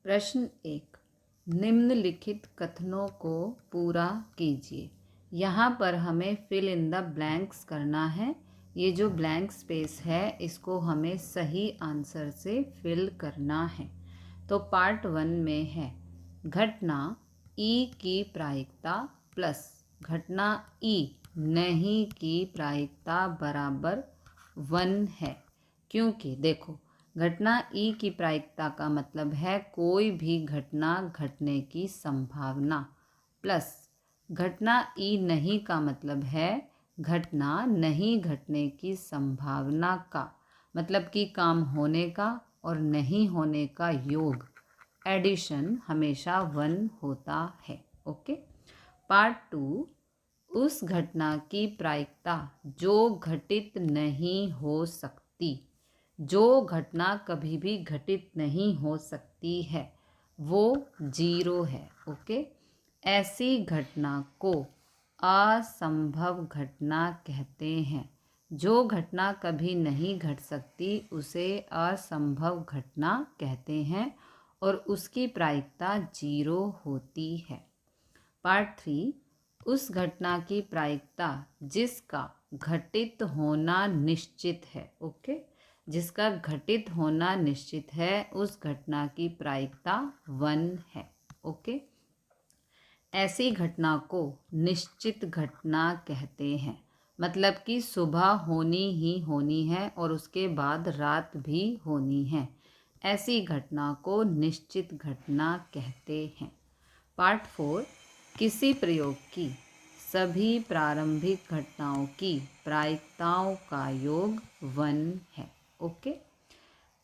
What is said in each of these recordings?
प्रश्न 1, निम्नलिखित कथनों को पूरा कीजिए। यहाँ पर हमें फिल इन द ब्लैंक्स करना है। ये जो ब्लैंक स्पेस है इसको हमें सही आंसर से फिल करना है। तो पार्ट 1 में है घटना ई की प्रायिकता प्लस घटना ई नहीं की प्रायिकता बराबर 1 है। क्योंकि देखो, घटना ई की प्रायिकता का मतलब है कोई भी घटना घटने की संभावना, प्लस घटना ई नहीं का मतलब है घटना नहीं घटने की संभावना का, मतलब कि काम होने का और नहीं होने का योग, एडिशन हमेशा 1 होता है। ओके। पार्ट 2, उस घटना की प्रायिकता जो घटित नहीं हो सकती। जो घटना कभी भी घटित नहीं हो सकती है वो 0 है। ओके। ऐसी घटना को असंभव घटना कहते हैं। जो घटना कभी नहीं घट सकती उसे असंभव घटना कहते हैं और उसकी प्रायिकता 0 होती है। पार्ट 3, उस घटना की प्रायिकता जिसका घटित होना निश्चित है। ओके। जिसका घटित होना निश्चित है उस घटना की प्रायिकता 1 है। ओके। ऐसी घटना को निश्चित घटना कहते हैं, मतलब कि सुबह होनी ही होनी है और उसके बाद रात भी होनी है। ऐसी घटना को निश्चित घटना कहते हैं। पार्ट 4, किसी प्रयोग की सभी प्रारंभिक घटनाओं की प्रायिकताओं का योग 1 है। ओके।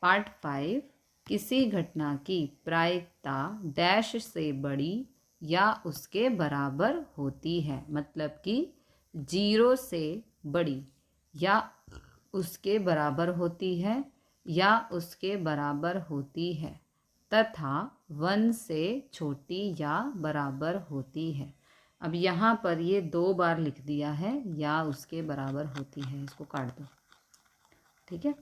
पार्ट 5, किसी घटना की प्रायिकता डैश से बड़ी या उसके बराबर होती है, मतलब कि 0 से बड़ी या उसके बराबर होती है या उसके बराबर होती है तथा 1 से छोटी या बराबर होती है। अब यहाँ पर ये 2 बार लिख दिया है या उसके बराबर होती है, इसको काट दो। ठीक है।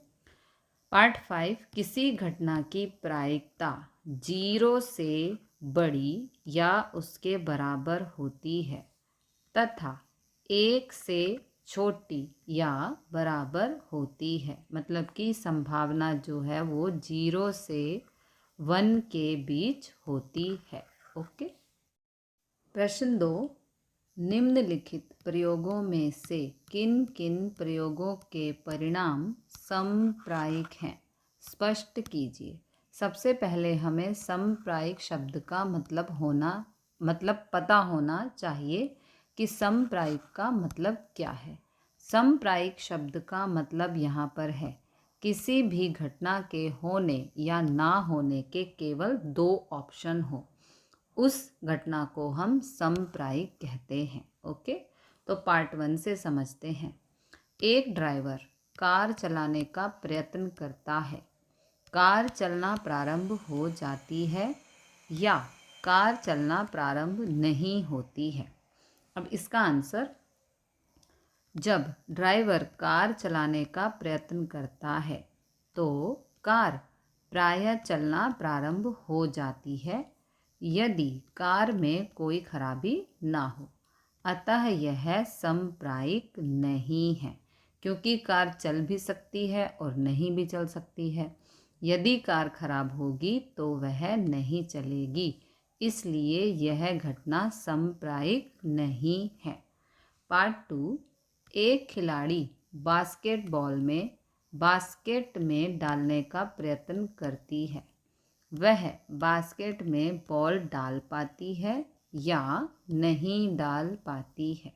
पार्ट 5, किसी घटना की प्रायिकता 0 से बड़ी या उसके बराबर होती है तथा 1 से छोटी या बराबर होती है, मतलब कि संभावना जो है वो 0 से 1 के बीच होती है। ओके। प्रश्न 2, निम्नलिखित प्रयोगों में से किन किन प्रयोगों के परिणाम समप्रायिक हैं, स्पष्ट कीजिए। सबसे पहले हमें समप्रायिक शब्द का मतलब पता होना चाहिए कि समप्रायिक का मतलब क्या है। समप्रायिक शब्द का मतलब यहाँ पर है किसी भी घटना के होने या ना होने के केवल 2 ऑप्शन हो, उस घटना को हम समप्रायिक कहते हैं। ओके। तो पार्ट 1 से समझते हैं। एक ड्राइवर कार चलाने का प्रयत्न करता है। कार चलना प्रारंभ हो जाती है या कार चलना प्रारंभ नहीं होती है। अब इसका आंसर, जब ड्राइवर कार चलाने का प्रयत्न करता है तो कार प्रायः चलना प्रारंभ हो जाती है यदि कार में कोई खराबी ना हो। अतः यह समप्रायिक नहीं है, क्योंकि कार चल भी सकती है और नहीं भी चल सकती है। यदि कार खराब होगी तो वह नहीं चलेगी, इसलिए यह घटना समप्रायिक नहीं है। पार्ट 2, एक खिलाड़ी बास्केटबॉल में बास्केट में डालने का प्रयत्न करती है। वह बास्केट में बॉल डाल पाती है या नहीं डाल पाती है।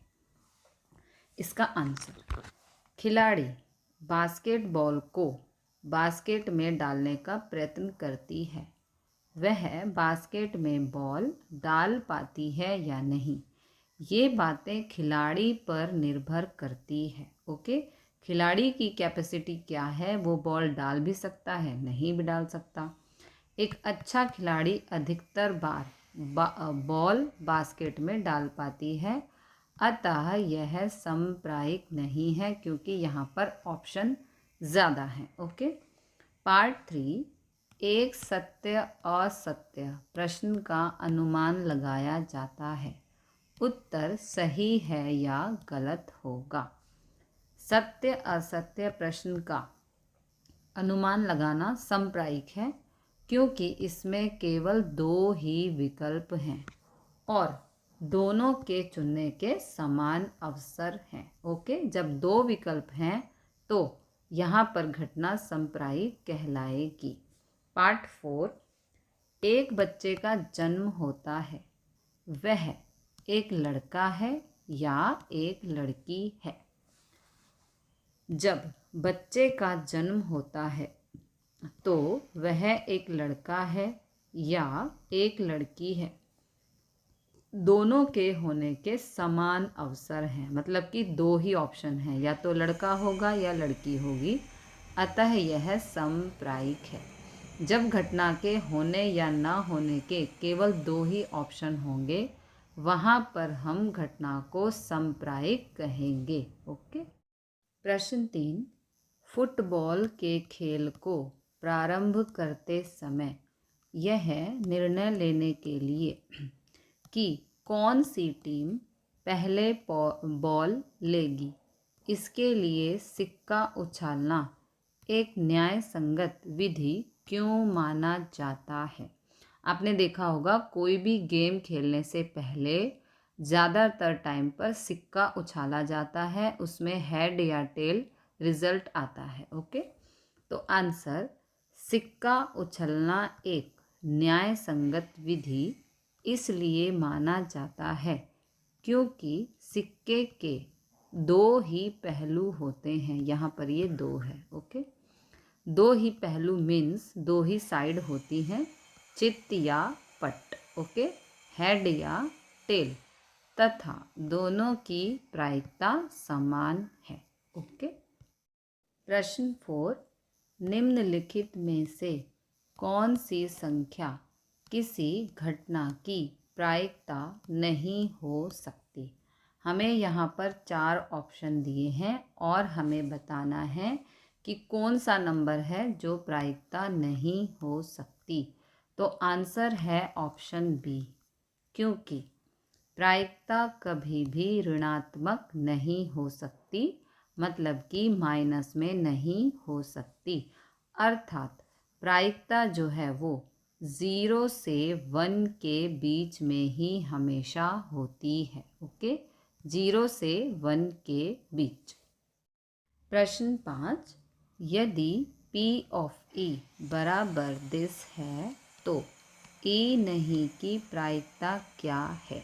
इसका आंसर, खिलाड़ी बास्केटबॉल को बास्केट में डालने का प्रयत्न करती है। वह बास्केट में बॉल डाल पाती है या नहीं, ये बातें खिलाड़ी पर निर्भर करती है। ओके। खिलाड़ी की कैपेसिटी क्या है, वो बॉल डाल भी सकता है, नहीं भी डाल सकता। एक अच्छा खिलाड़ी अधिकतर बार बॉल बास्केट में डाल पाती है, अतः यह समप्रायिक नहीं है क्योंकि यहाँ पर ऑप्शन ज़्यादा हैं। ओके। पार्ट 3, एक सत्य असत्य प्रश्न का अनुमान लगाया जाता है। उत्तर सही है या गलत होगा। सत्य असत्य प्रश्न का अनुमान लगाना सांप्रायिक है क्योंकि इसमें केवल दो ही विकल्प हैं और दोनों के चुनने के समान अवसर हैं। ओके, जब दो विकल्प हैं तो यहाँ पर घटना सांप्रायिक कहलाएगी। पार्ट 4, एक बच्चे का जन्म होता है, वह एक लड़का है या एक लड़की है। जब बच्चे का जन्म होता है तो वह एक लड़का है या एक लड़की है। दोनों के होने के समान अवसर हैं, मतलब कि दो ही ऑप्शन हैं, या तो लड़का होगा या लड़की होगी, अतः यह सांप्रायिक है। जब घटना के होने या ना होने के केवल दो ही ऑप्शन होंगे वहाँ पर हम घटना को सांप्रायिक कहेंगे। ओके। प्रश्न 3, फुटबॉल के खेल को प्रारंभ करते समय यह निर्णय लेने के लिए कि कौन सी टीम पहले बॉल लेगी, इसके लिए सिक्का उछालना एक न्याय संगत विधि क्यों माना जाता है। आपने देखा होगा कोई भी गेम खेलने से पहले ज़्यादातर टाइम पर सिक्का उछाला जाता है, उसमें हेड या टेल रिजल्ट आता है। ओके, तो आंसर सिक्का उछलना एक न्याय संगत विधि इसलिए माना जाता है क्योंकि सिक्के के दो ही पहलू होते हैं। यहाँ पर ये दो है। ओके, दो ही पहलू मीन्स दो ही साइड होती हैं, चित्त या पट। ओके, हेड या टेल, तथा दोनों की प्रायिकता समान है। ओके। प्रश्न 4, निम्नलिखित में से कौन सी संख्या किसी घटना की प्रायिकता नहीं हो सकती। हमें यहाँ पर 4 ऑप्शन दिए हैं और हमें बताना है कि कौन सा नंबर है जो प्रायिकता नहीं हो सकती। तो आंसर है ऑप्शन बी, क्योंकि प्रायिकता कभी भी ऋणात्मक नहीं हो सकती, मतलब कि माइनस में नहीं हो सकती। अर्थात प्रायिकता जो है वो 0 से 1 के बीच में ही हमेशा होती है। ओके, 0 से 1 के बीच। प्रश्न 5, यदि P ऑफ E बराबर दिस है तो E नहीं की प्रायिकता क्या है।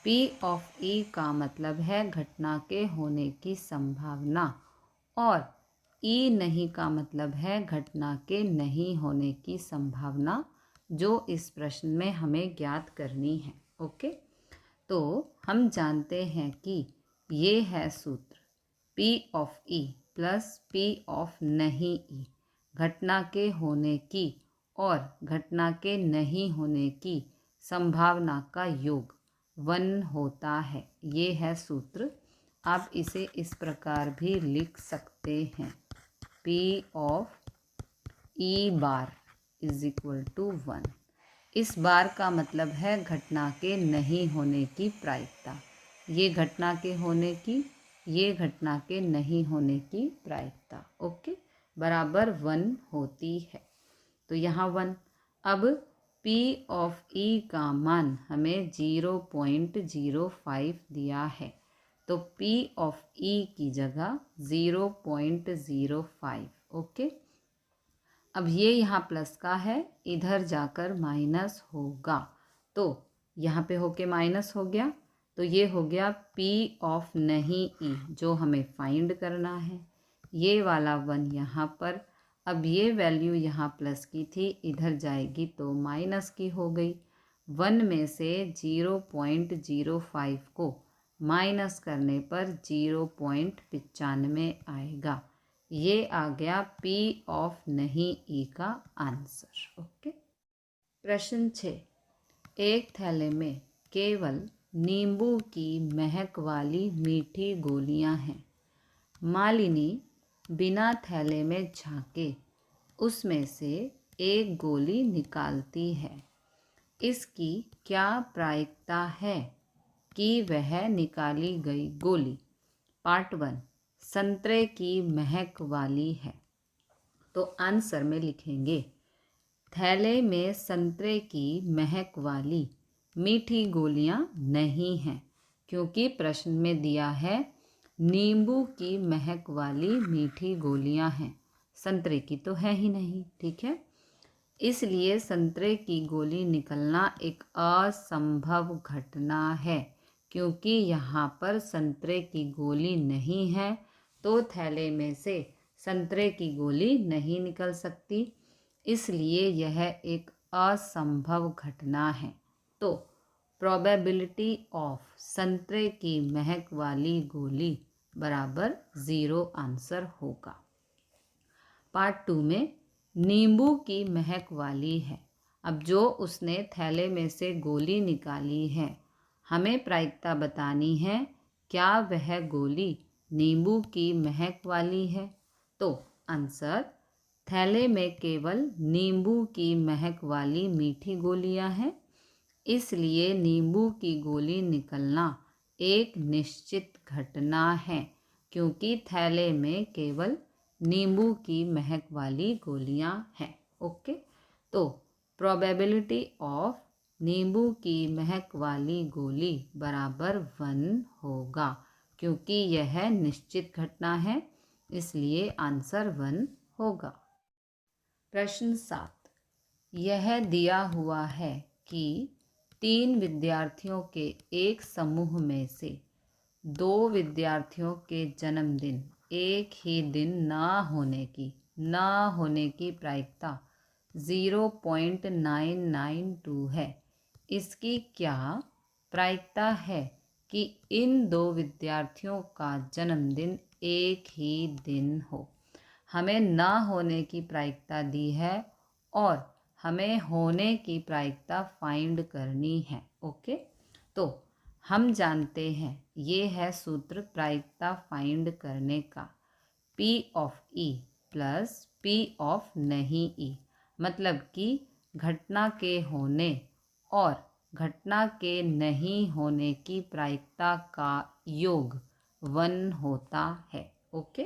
P ऑफ E का मतलब है घटना के होने की संभावना और E नहीं का मतलब है घटना के नहीं होने की संभावना, जो इस प्रश्न में हमें ज्ञात करनी है। ओके, तो हम जानते हैं कि ये है सूत्र P of E plus P of नहीं E, घटना के होने की और घटना के नहीं होने की संभावना का योग 1 होता है। ये है सूत्र। आप इसे इस प्रकार भी लिख सकते हैं, P of E bar is equal to 1। इस बार का मतलब है घटना के नहीं होने की प्रायिकता। ये घटना के होने की, ये घटना के नहीं होने की प्रायिकता। ओके, बराबर 1 होती है। तो यहाँ 1। अब P ऑफ E का मान हमें 0.05 दिया है, तो P ऑफ E की जगह 0.05। ओके, अब ये यहाँ प्लस का है, इधर जाकर माइनस होगा, तो यहाँ पे होके माइनस हो गया, तो ये हो गया P ऑफ नहीं E जो हमें फाइंड करना है। ये वाला 1 यहाँ पर, अब ये वैल्यू यहाँ प्लस की थी, इधर जाएगी तो माइनस की हो गई। 1 में से 0.05 को माइनस करने पर 0.95 आएगा। ये आ गया P ऑफ नहीं E का आंसर। ओके। प्रश्न 6, एक थैले में केवल नींबू की महक वाली मीठी गोलियां हैं। मालिनी बिना थैले में झांके उसमें से एक गोली निकालती है। इसकी क्या प्रायिकता है कि वह निकाली गई गोली? पार्ट 1, संतरे की महक वाली है। तो आंसर में लिखेंगे, थैले में संतरे की महक वाली मीठी गोलियां नहीं हैं, क्योंकि प्रश्न में दिया है नींबू की महक वाली मीठी गोलियां हैं, संतरे की तो है ही नहीं। ठीक है, इसलिए संतरे की गोली निकलना एक असंभव घटना है, क्योंकि यहाँ पर संतरे की गोली नहीं है, तो थैले में से संतरे की गोली नहीं निकल सकती, इसलिए यह एक असंभव घटना है। तो प्रोबेबिलिटी ऑफ संतरे की महक वाली गोली बराबर 0 आंसर होगा। पार्ट 2 में नींबू की महक वाली है। अब जो उसने थैले में से गोली निकाली है, हमें प्रायिकता बतानी है, क्या वह गोली नींबू की महक वाली है? तो आंसर, थैले में केवल नींबू की महक वाली मीठी गोलियां हैं, इसलिए नींबू की गोली निकलना एक निश्चित घटना है, क्योंकि थैले में केवल नींबू की महक वाली गोलियां हैं। ओके, तो प्रोबेबिलिटी ऑफ नींबू की महक वाली गोली बराबर 1 होगा, क्योंकि यह निश्चित घटना है, इसलिए आंसर 1 होगा। प्रश्न 7, यह दिया हुआ है कि 3 विद्यार्थियों के एक समूह में से 2 विद्यार्थियों के जन्मदिन एक ही दिन न होने की प्रायिकता 0.992 है। इसकी क्या प्रायिकता है कि इन 2 विद्यार्थियों का जन्मदिन एक ही दिन हो? हमें न होने की प्रायिकता दी है और हमें होने की प्रायिकता फाइंड करनी है। ओके, तो हम जानते हैं ये है सूत्र प्रायिकता फाइंड करने का, P of E plus P of नहीं E, मतलब कि घटना के होने और घटना के नहीं होने की प्रायिकता का योग 1 होता है। ओके,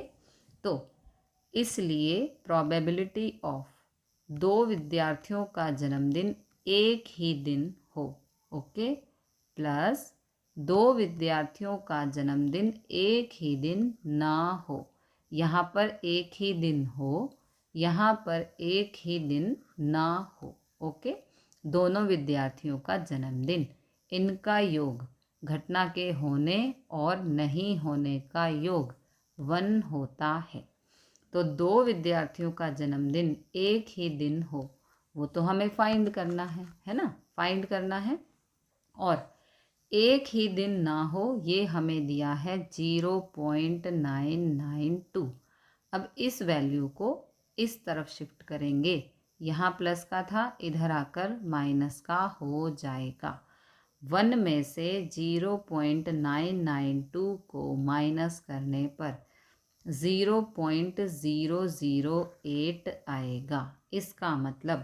तो इसलिए प्रोबेबिलिटी ऑफ 2 विद्यार्थियों का जन्मदिन एक ही दिन हो, ओके, प्लस 2 विद्यार्थियों का जन्मदिन एक ही दिन ना हो। यहाँ पर एक ही दिन हो, यहाँ पर एक ही दिन ना हो। ओके, दोनों विद्यार्थियों का जन्मदिन, इनका योग घटना के होने और नहीं होने का योग 1 होता है। तो 2 विद्यार्थियों का जन्मदिन एक ही दिन हो, वो तो हमें फाइंड करना है ना, फाइंड करना है। और एक ही दिन ना हो, ये हमें दिया है 0.992। अब इस वैल्यू को इस तरफ शिफ्ट करेंगे, यहाँ प्लस का था, इधर आकर माइनस का हो जाएगा। 1 में से 0.992 को माइनस करने पर 0.008 आएगा। इसका मतलब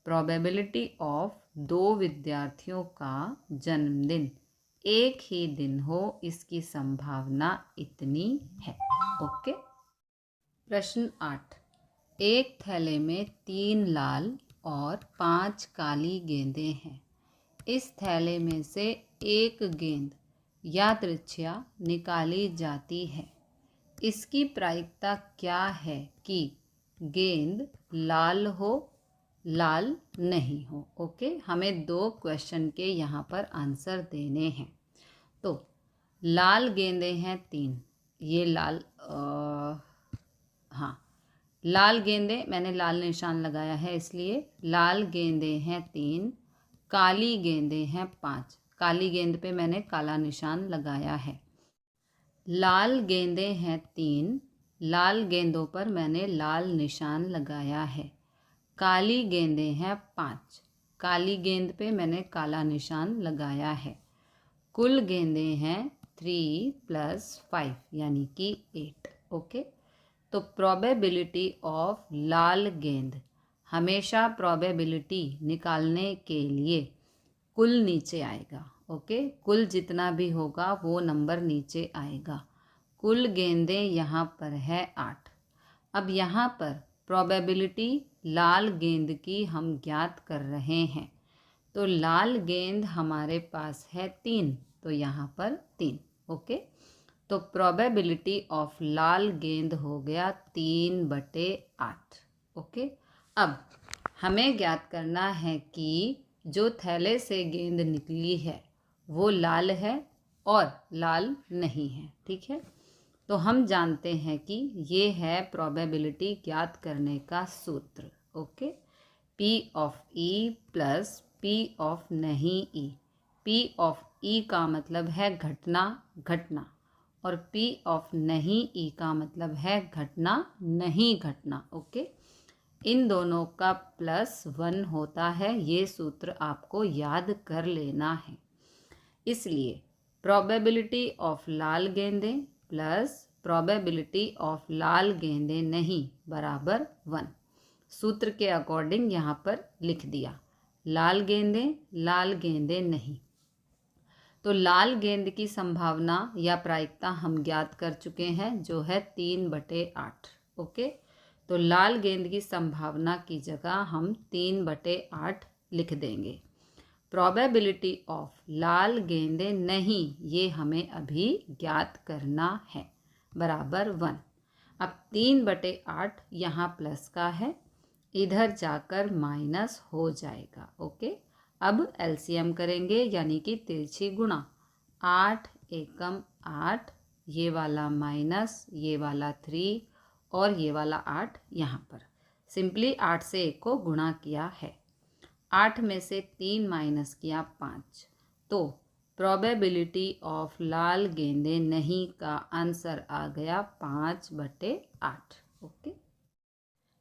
प्रोबेबिलिटी ऑफ 2 विद्यार्थियों का जन्मदिन एक ही दिन हो, इसकी संभावना इतनी है। ओके, प्रश्न 8, एक थैले में 3 लाल और 5 काली गेंदें हैं। इस थैले में से एक गेंद यादृच्छिया निकाली जाती है। इसकी प्रायिकता क्या है कि गेंद लाल हो, लाल नहीं हो? ओके, हमें 2 क्वेश्चन के यहाँ पर आंसर देने हैं। तो लाल गेंदें हैं 3, ये लाल हाँ, लाल गेंदें, मैंने लाल निशान लगाया है इसलिए लाल गेंदें हैं 3, काली गेंदें हैं 5। काली गेंद पे मैंने काला निशान लगाया है। लाल गेंदें हैं 3, लाल गेंदों पर मैंने लाल निशान लगाया है। काली गेंदें हैं 5, काली गेंद पे मैंने काला निशान लगाया है। कुल गेंदें हैं 3 + 5 यानी कि 8। ओके, तो प्रोबेबिलिटी ऑफ लाल गेंद हमेशा प्रोबेबिलिटी निकालने के लिए कुल नीचे आएगा। ओके, कुल जितना भी होगा वो नंबर नीचे आएगा। कुल गेंदें यहाँ पर है 8। अब यहाँ पर प्रोबेबिलिटी लाल गेंद की हम ज्ञात कर रहे हैं, तो लाल गेंद हमारे पास है 3, तो यहाँ पर 3। ओके, तो प्रोबेबिलिटी ऑफ लाल गेंद हो गया 3/8। ओके, अब हमें ज्ञात करना है कि जो थैले से गेंद निकली है वो लाल है और लाल नहीं है। ठीक है, तो हम जानते हैं कि ये है प्रोबेबिलिटी ज्ञात करने का सूत्र। Okay, P of E plus P of नहीं E। P ऑफ E का मतलब है घटना घटना, और P ऑफ नहीं E का मतलब है घटना नहीं घटना। ओके, इन दोनों का +1 होता है, ये सूत्र आपको याद कर लेना है। इसलिए प्रोबेबिलिटी ऑफ लाल गेंदें प्लस प्रोबेबिलिटी ऑफ लाल गेंदें नहीं बराबर 1। सूत्र के अकॉर्डिंग यहाँ पर लिख दिया, लाल गेंदें नहीं। तो लाल गेंद की संभावना या प्रायिकता हम ज्ञात कर चुके हैं, जो है 3/8। ओके, तो लाल गेंद की संभावना की जगह हम 3/8 लिख देंगे। प्रोबेबिलिटी ऑफ लाल गेंदें नहीं, ये हमें अभी ज्ञात करना है, बराबर 1। अब 3/8 यहाँ प्लस का है, इधर जाकर माइनस हो जाएगा। ओके, अब एलसीएम करेंगे, यानी कि तिरछी गुणा। 8 एकम 8, ये वाला माइनस, ये वाला 3 और ये वाला 8 यहाँ पर। सिंपली 8 से 1 को गुणा किया है, 8 में से 3 माइनस किया 5, तो प्रोबेबिलिटी ऑफ लाल गेंदें नहीं का आंसर आ गया 5/8। ओके,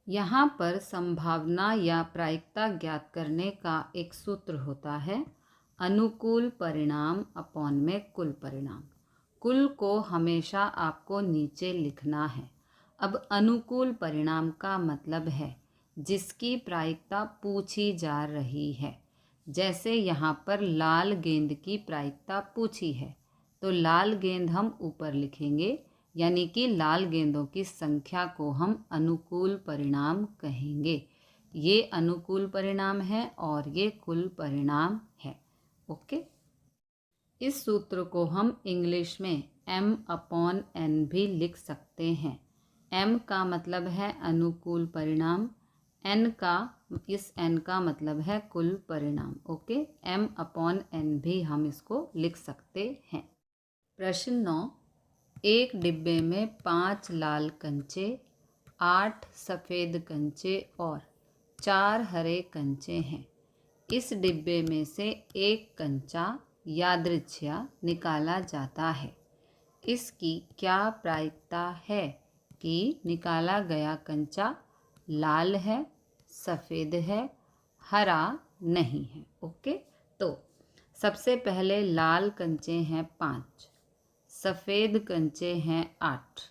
यहाँ पर संभावना या प्रायिकता ज्ञात करने का एक सूत्र होता है, अनुकूल परिणाम अपॉन में कुल परिणाम। कुल को हमेशा आपको नीचे लिखना है। अब अनुकूल परिणाम का मतलब है जिसकी प्रायिकता पूछी जा रही है। जैसे यहाँ पर लाल गेंद की प्रायिकता पूछी है, तो लाल गेंद हम ऊपर लिखेंगे, यानी कि लाल गेंदों की संख्या को हम अनुकूल परिणाम कहेंगे। ये अनुकूल परिणाम है और ये कुल परिणाम है। ओके, इस सूत्र को हम इंग्लिश में M/N भी लिख सकते हैं। M का मतलब है अनुकूल परिणाम, N का मतलब है कुल परिणाम। ओके, M/N भी हम इसको लिख सकते हैं। प्रश्न 9, एक डिब्बे में 5 लाल कंचे, 8 सफ़ेद कंचे और 4 हरे कंचे हैं। इस डिब्बे में से एक कंचा यादृच्छिया निकाला जाता है। इसकी क्या प्रायिकता है कि निकाला गया कंचा लाल है, सफ़ेद है, हरा नहीं है। ओके, तो सबसे पहले लाल कंचे हैं 5, सफ़ेद कंचे हैं 8,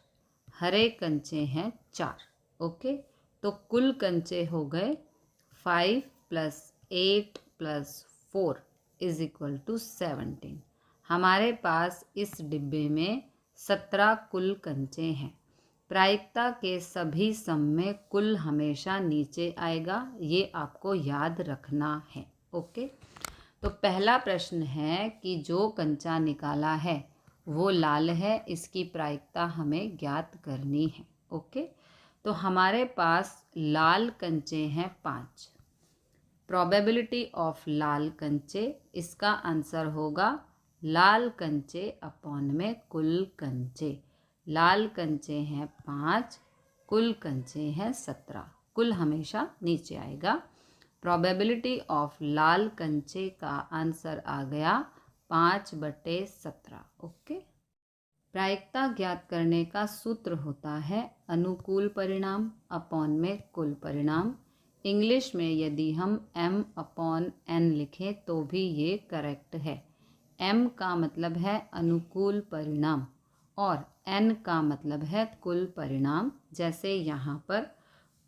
हरे कंचे हैं 4। ओके, तो कुल कंचे हो गए 5 + 8 + 4 = 17। हमारे पास इस डिब्बे में 17 कुल कंचे हैं। प्रायिकता के सभी सम में कुल हमेशा नीचे आएगा, ये आपको याद रखना है। ओके, तो पहला प्रश्न है कि जो कंचा निकाला है वो लाल है, इसकी प्रायिकता हमें ज्ञात करनी है। ओके, तो हमारे पास लाल कंचे हैं 5। प्रोबेबिलिटी ऑफ लाल कंचे, इसका आंसर होगा लाल कंचे अपॉन में कुल कंचे। लाल कंचे हैं 5, कुल कंचे हैं 17। कुल हमेशा नीचे आएगा। प्रोबेबिलिटी ऑफ लाल कंचे का आंसर आ गया 5/17। ओके, प्रायिकता ज्ञात करने का सूत्र होता है अनुकूल परिणाम अपॉन में कुल परिणाम। इंग्लिश में यदि हम M/N लिखें तो भी ये करेक्ट है। M का मतलब है अनुकूल परिणाम और N का मतलब है कुल परिणाम। जैसे यहाँ पर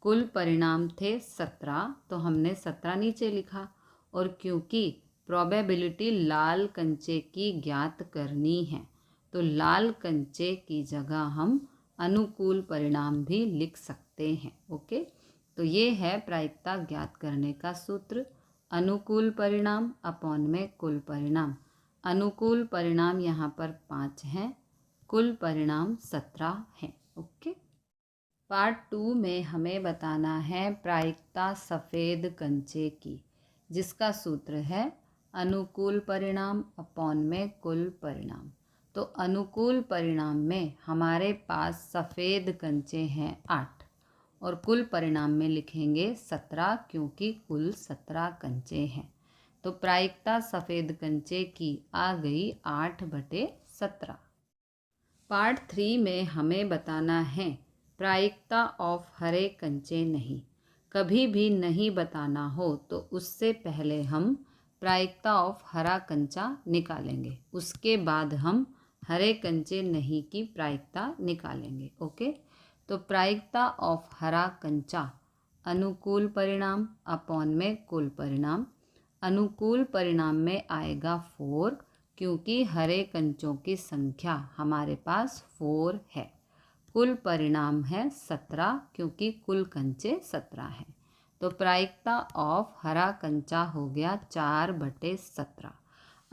कुल परिणाम थे 17, तो हमने 17 नीचे लिखा। और क्योंकि प्रोबेबिलिटी लाल कंचे की ज्ञात करनी है, तो लाल कंचे की जगह हम अनुकूल परिणाम भी लिख सकते हैं। ओके, तो ये है प्रायिकता ज्ञात करने का सूत्र। अनुकूल परिणाम अपॉन में कुल परिणाम। अनुकूल परिणाम यहाँ पर 5 हैं, कुल परिणाम 17 हैं। ओके, पार्ट 2 में हमें बताना है प्रायिकता सफ़ेद कंचे की, जिसका सूत्र है अनुकूल परिणाम अपॉन में कुल परिणाम। तो अनुकूल परिणाम में हमारे पास सफ़ेद कंचे हैं 8 और कुल परिणाम में लिखेंगे 17, क्योंकि कुल 17 कंचे हैं। तो प्रायिकता सफ़ेद कंचे की आ गई 8/17। पार्ट 3 में हमें बताना है प्रायिकता ऑफ हरे कंचे नहीं। कभी भी नहीं बताना हो तो उससे पहले हम प्रायिकता ऑफ हरा कंचा निकालेंगे, उसके बाद हम हरे कंचे नहीं की प्रायिकता निकालेंगे। ओके, तो प्रायिकता ऑफ हरा कंचा अनुकूल परिणाम अपॉन में कुल परिणाम। अनुकूल परिणाम में आएगा 4, क्योंकि हरे कंचों की संख्या हमारे पास 4 है। कुल परिणाम है 17, क्योंकि कुल कंचे 17 हैं। तो प्रायिकता ऑफ हरा कंचा हो गया 4/17।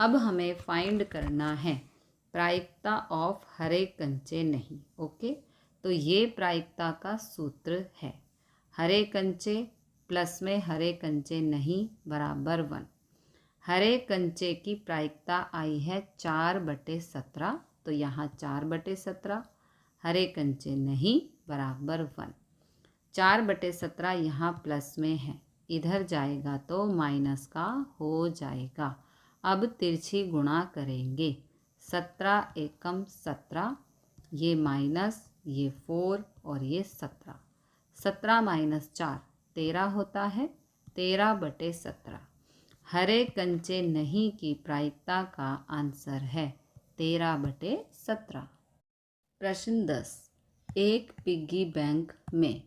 अब हमें फाइंड करना है प्रायिकता ऑफ हरे कंचे नहीं। ओके, तो ये प्रायिकता का सूत्र है। हरे कंचे प्लस में हरे कंचे नहीं बराबर 1। हरे कंचे की प्रायिकता आई है 4/17, तो यहाँ 4/17, हरे कंचे नहीं बराबर 1। 4/17 यहाँ प्लस में है, इधर जाएगा तो माइनस का हो जाएगा। अब तिरछी गुणा करेंगे, 17 एकम 17, ये माइनस, ये 4 और ये 17। 17 - 4 13 होता है, 13/17। हरे कंचे नहीं की प्रायिकता का आंसर है 13/17। प्रश्न 10। एक पिग्गी बैंक में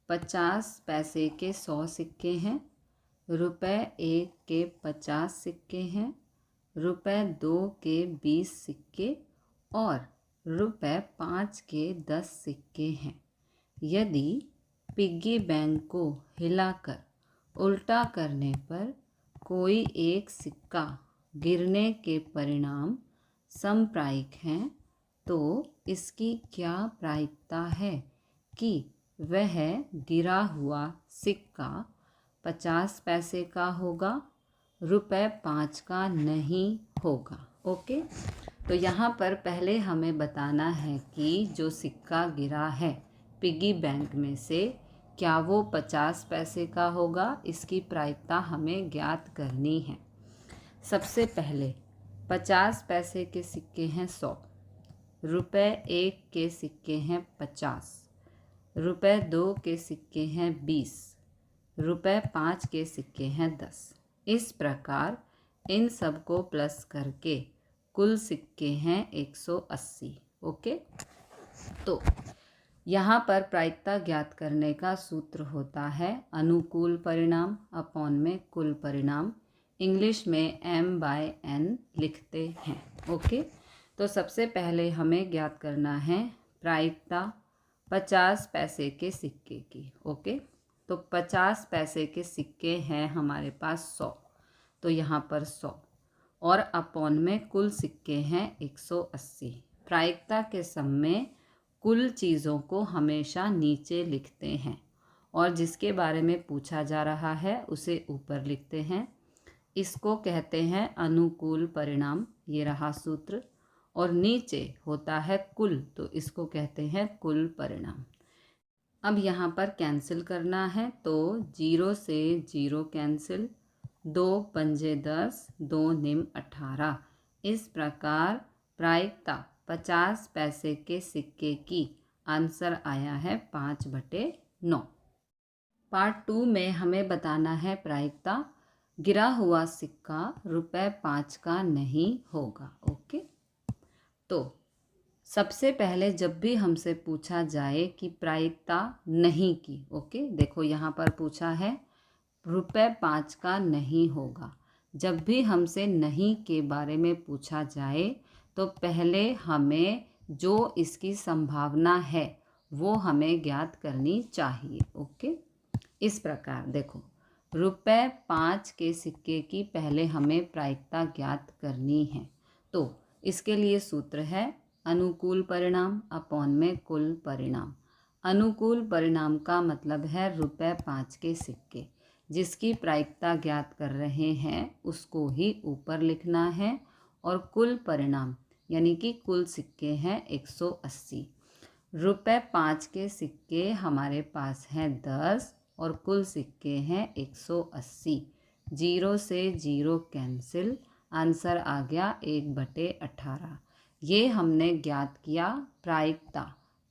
50 पैसे के 100 सिक्के हैं, रुपए 1 के 50 सिक्के हैं, रुपए 2 के 20 सिक्के और रुपए 5 के 10 सिक्के हैं। यदि पिग्गी बैंक को हिलाकर उल्टा करने पर कोई एक सिक्का गिरने के परिणाम समप्रायिक हैं, तो इसकी क्या प्रायिकता है कि वह गिरा हुआ सिक्का 50 पैसे का होगा, रुपए 5 का नहीं होगा। ओके, तो यहाँ पर पहले हमें बताना है कि जो सिक्का गिरा है पिग्गी बैंक में से, क्या वो 50 पैसे का होगा। इसकी प्रायिकता हमें ज्ञात करनी है। सबसे पहले 50 पैसे के सिक्के हैं 100, रुपए 1 के सिक्के हैं 50, रुपए 2 के सिक्के हैं 20, रुपए 5 के सिक्के हैं 10। इस प्रकार इन सब को प्लस करके कुल सिक्के हैं 180। ओके, तो यहाँ पर प्रायिकता ज्ञात करने का सूत्र होता है अनुकूल परिणाम अपॉन में कुल परिणाम। इंग्लिश में M/N लिखते हैं। ओके, तो सबसे पहले हमें ज्ञात करना है प्रायिकता 50 पैसे के सिक्के की। ओके, तो 50 पैसे के सिक्के हैं हमारे पास 100, तो यहाँ पर 100 और अपॉन में कुल सिक्के हैं 180। प्रायिकता के सम में कुल चीज़ों को हमेशा नीचे लिखते हैं और जिसके बारे में पूछा जा रहा है उसे ऊपर लिखते हैं। इसको कहते हैं अनुकूल परिणाम, ये रहा सूत्र। और नीचे होता है कुल, तो इसको कहते हैं कुल परिणाम। अब यहाँ पर कैंसिल करना है, तो 0 से 0 कैंसिल, 2 पंजे 10, 2 निम 18। इस प्रकार प्रायिकता 50 पैसे के सिक्के की आंसर आया है 5/9। पार्ट 2 में हमें बताना है प्रायिकता गिरा हुआ सिक्का रुपए 5 का नहीं होगा। ओके, तो सबसे पहले जब भी हमसे पूछा जाए कि प्रायिकता नहीं की, ओके, देखो यहाँ पर पूछा है ₹5 का नहीं होगा। जब भी हमसे नहीं के बारे में पूछा जाए तो पहले हमें जो इसकी संभावना है वो हमें ज्ञात करनी चाहिए, ओके। इस प्रकार देखो, ₹5 के सिक्के की पहले हमें प्रायिकता ज्ञात करनी है। तो इसके लिए सूत्र है अनुकूल परिणाम अपॉन में कुल परिणाम। अनुकूल परिणाम का मतलब है ₹5 के सिक्के। जिसकी प्रायिकता ज्ञात कर रहे हैं उसको ही ऊपर लिखना है, और कुल परिणाम यानी कि कुल सिक्के हैं 180। ₹5 के सिक्के हमारे पास हैं 10 और कुल सिक्के हैं 180। 0 से 0 कैंसिल, आंसर आ गया 1/18। ये हमने ज्ञात किया प्रायिकता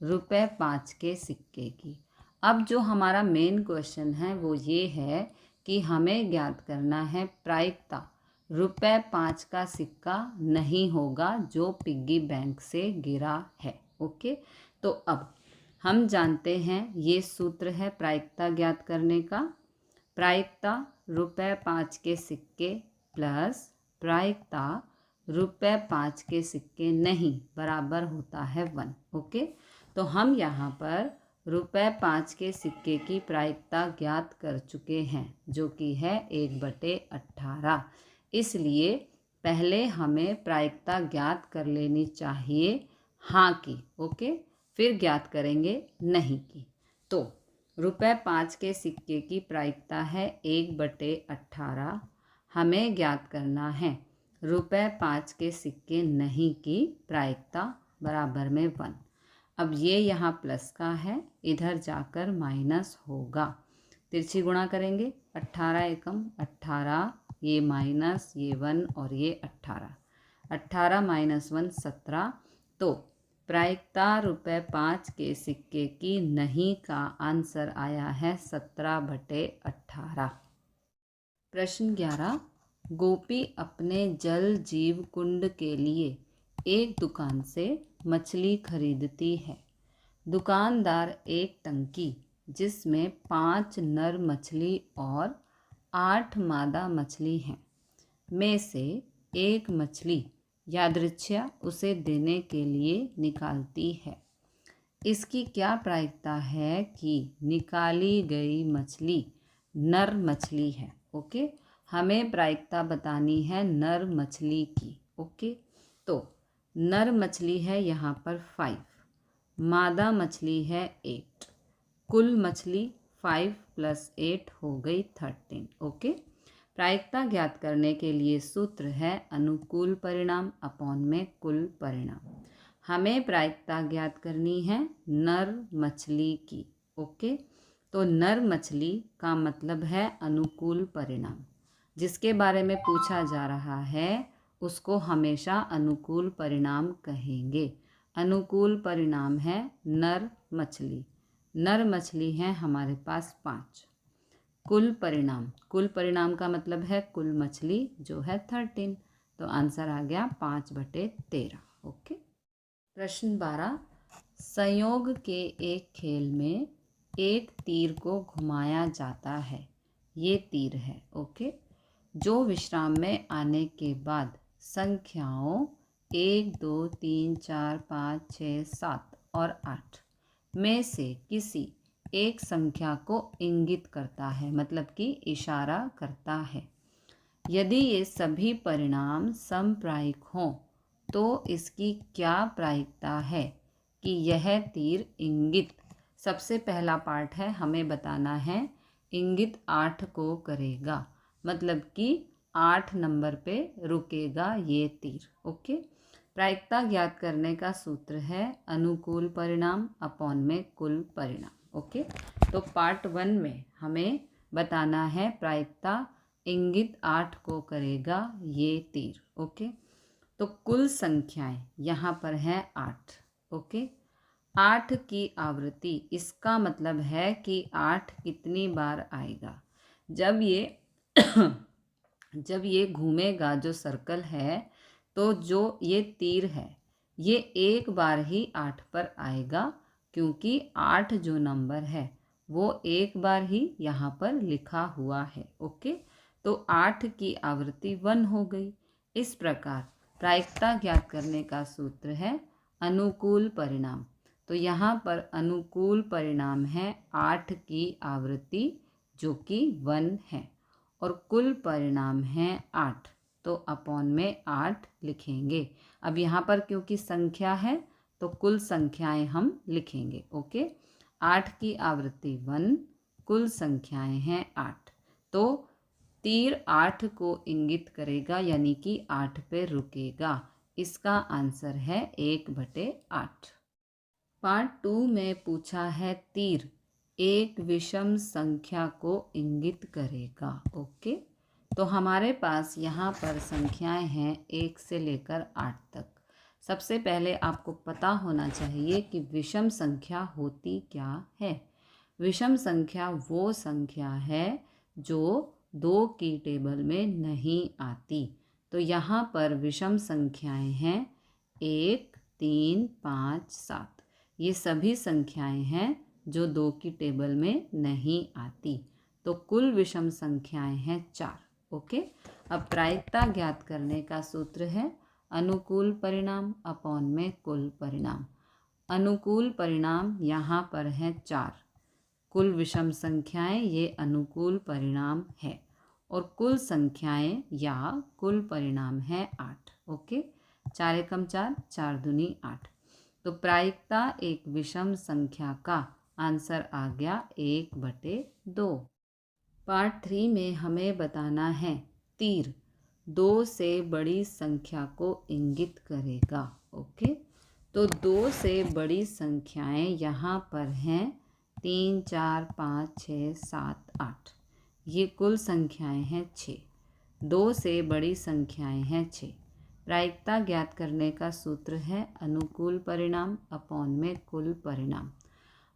₹5 के सिक्के की। अब जो हमारा मेन क्वेश्चन है वो ये है कि हमें ज्ञात करना है प्रायिकता ₹5 का सिक्का नहीं होगा जो पिग्गी बैंक से गिरा है, ओके। तो अब हम जानते हैं ये सूत्र है प्रायिकता ज्ञात करने का। प्रायिकता ₹5 के सिक्के प्लस प्रायिकता ₹5 के सिक्के नहीं बराबर होता है 1, ओके। तो हम यहाँ पर ₹5 के सिक्के की प्रायिकता ज्ञात कर चुके हैं जो कि है 1/18। इसलिए पहले हमें प्रायिकता ज्ञात कर लेनी चाहिए हाँ की, ओके, फिर ज्ञात करेंगे नहीं की। तो ₹5 के सिक्के की प्रायिकता है 1/18। हमें ज्ञात करना है ₹5 के सिक्के नहीं की प्रायिकता बराबर में 1। अब ये यहाँ प्लस का है, इधर जाकर माइनस होगा। तिरछी गुणा करेंगे, 18 एकम 18, ये माइनस, ये 1 और ये 18। 18 - 1 17। तो प्रायिकता ₹5 के सिक्के की नहीं का आंसर आया है 17/18। प्रश्न 11। गोपी अपने जल जीव कुंड के लिए एक दुकान से मछली खरीदती है। दुकानदार एक टंकी जिसमें 5 नर मछली और 8 मादा मछली हैं में से एक मछली यादृच्छया उसे देने के लिए निकालती है। इसकी क्या प्रायिकता है कि निकाली गई मछली नर मछली है, ओके। हमें प्रायिकता बतानी है नर मछली की, ओके। तो नर मछली है यहाँ पर 5, मादा मछली है 8, कुल मछली 5 + 8 हो गई 13, ओके। प्रायिकता ज्ञात करने के लिए सूत्र है अनुकूल परिणाम अपॉन में कुल परिणाम। हमें प्रायिकता ज्ञात करनी है नर मछली की, ओके। तो नर मछली का मतलब है अनुकूल परिणाम। जिसके बारे में पूछा जा रहा है उसको हमेशा अनुकूल परिणाम कहेंगे। अनुकूल परिणाम है नर मछली। नर मछली है हमारे पास 5। कुल परिणाम का मतलब है कुल मछली जो है 13। तो आंसर आ गया 5/13, ओके। प्रश्न 12। संयोग के एक खेल में एक तीर को घुमाया जाता है। ये तीर है, ओके, जो विश्राम में आने के बाद संख्याओं 1 2 3 4 5 6 7 और 8 में से किसी एक संख्या को इंगित करता है, मतलब कि इशारा करता है। यदि ये सभी परिणाम समप्रायिक हों तो इसकी क्या प्रायिकता है कि यह तीर इंगित, सबसे पहला पार्ट है हमें बताना है इंगित 8 को करेगा, मतलब कि 8 नंबर पे रुकेगा ये तीर, ओके। प्रायिकता ज्ञात करने का सूत्र है अनुकूल परिणाम अपॉन में कुल परिणाम, ओके। तो पार्ट 1 में हमें बताना है प्रायिकता इंगित 8 को करेगा ये तीर, ओके। तो कुल संख्याएं यहाँ पर है 8, ओके। 8 की आवृत्ति, इसका मतलब है कि 8 कितनी बार आएगा। जब ये घूमेगा जो सर्कल है, तो जो ये तीर है ये एक बार ही 8 पर आएगा, क्योंकि 8 जो नंबर है वो एक बार ही यहाँ पर लिखा हुआ है। ओके, तो 8 की आवृत्ति 1 हो गई। इस प्रकार प्रायिकता ज्ञात करने का सूत्र है अनुकूल परिणाम। तो यहाँ पर अनुकूल परिणाम है 8 की आवृत्ति जो कि 1 है, और कुल परिणाम है 8, तो अपॉन में 8 लिखेंगे। अब यहाँ पर क्योंकि संख्या है तो कुल संख्याएं हम लिखेंगे। ओके, 8 की आवृत्ति 1, कुल संख्याएं हैं 8। तो तीर 8 को इंगित करेगा, यानी कि 8 पे रुकेगा। इसका आंसर है 1/8। पार्ट 2 में पूछा है तीर एक विषम संख्या को इंगित करेगा। ओके, तो हमारे पास यहाँ पर संख्याएं हैं 1 से लेकर 8 तक। सबसे पहले आपको पता होना चाहिए कि विषम संख्या होती क्या है। विषम संख्या वो संख्या है जो 2 की टेबल में नहीं आती। तो यहाँ पर विषम संख्याएं हैं 1, 3, 5, 7। ये सभी संख्याएं हैं जो 2 की टेबल में नहीं आती। तो कुल विषम संख्याएं हैं 4। ओके, अब प्रायिकता ज्ञात करने का सूत्र है अनुकूल परिणाम अपॉन में कुल परिणाम। अनुकूल परिणाम यहाँ पर है 4, कुल विषम संख्याएं ये अनुकूल परिणाम है, और कुल संख्याएं या कुल परिणाम है 8। ओके, 4 एकम 4, 4 दूनी 8। तो प्रायिकता एक विषम संख्या का आंसर आ गया 1/2। पार्ट 3 में हमें बताना है तीर 2 से बड़ी संख्या को इंगित करेगा। ओके, तो 2 से बड़ी संख्याएं यहाँ पर हैं 3, 4, 5, 6, 7, 8। ये कुल संख्याएं हैं 6। 2 से बड़ी संख्याएं हैं 6। प्रायिकता ज्ञात करने का सूत्र है अनुकूल परिणाम अपॉन में कुल परिणाम।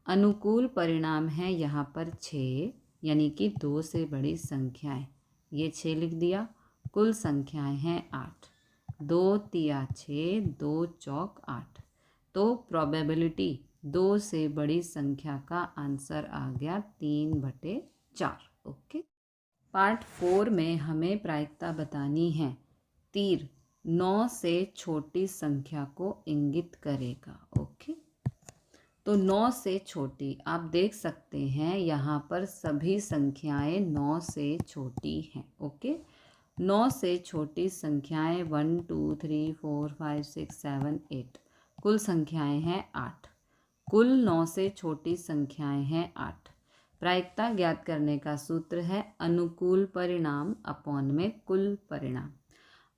अनुकूल परिणाम है यहाँ पर 6, यानी कि 2 से बड़ी संख्याएं, ये 6 लिख दिया। कुल संख्याएं हैं 8, 2 तिया 6, 2 चौक 8। तो प्रोबेबिलिटी 2 से बड़ी संख्या का आंसर आ गया 3/4। ओके, पार्ट 4 में हमें प्रायिकता बतानी है तीर 9 से छोटी संख्या को इंगित करेगा। ओके, तो 9 से छोटी आप देख सकते हैं यहाँ पर सभी संख्याएं 9 से छोटी हैं। ओके, 9 से छोटी संख्याएं 1, 2, 3, 4, 5, 6, 7, 8। कुल संख्याएं हैं 8। कुल 9 से छोटी संख्याएं हैं 8। प्रायिकता ज्ञात करने का सूत्र है अनुकूल परिणाम अपॉन में कुल परिणाम।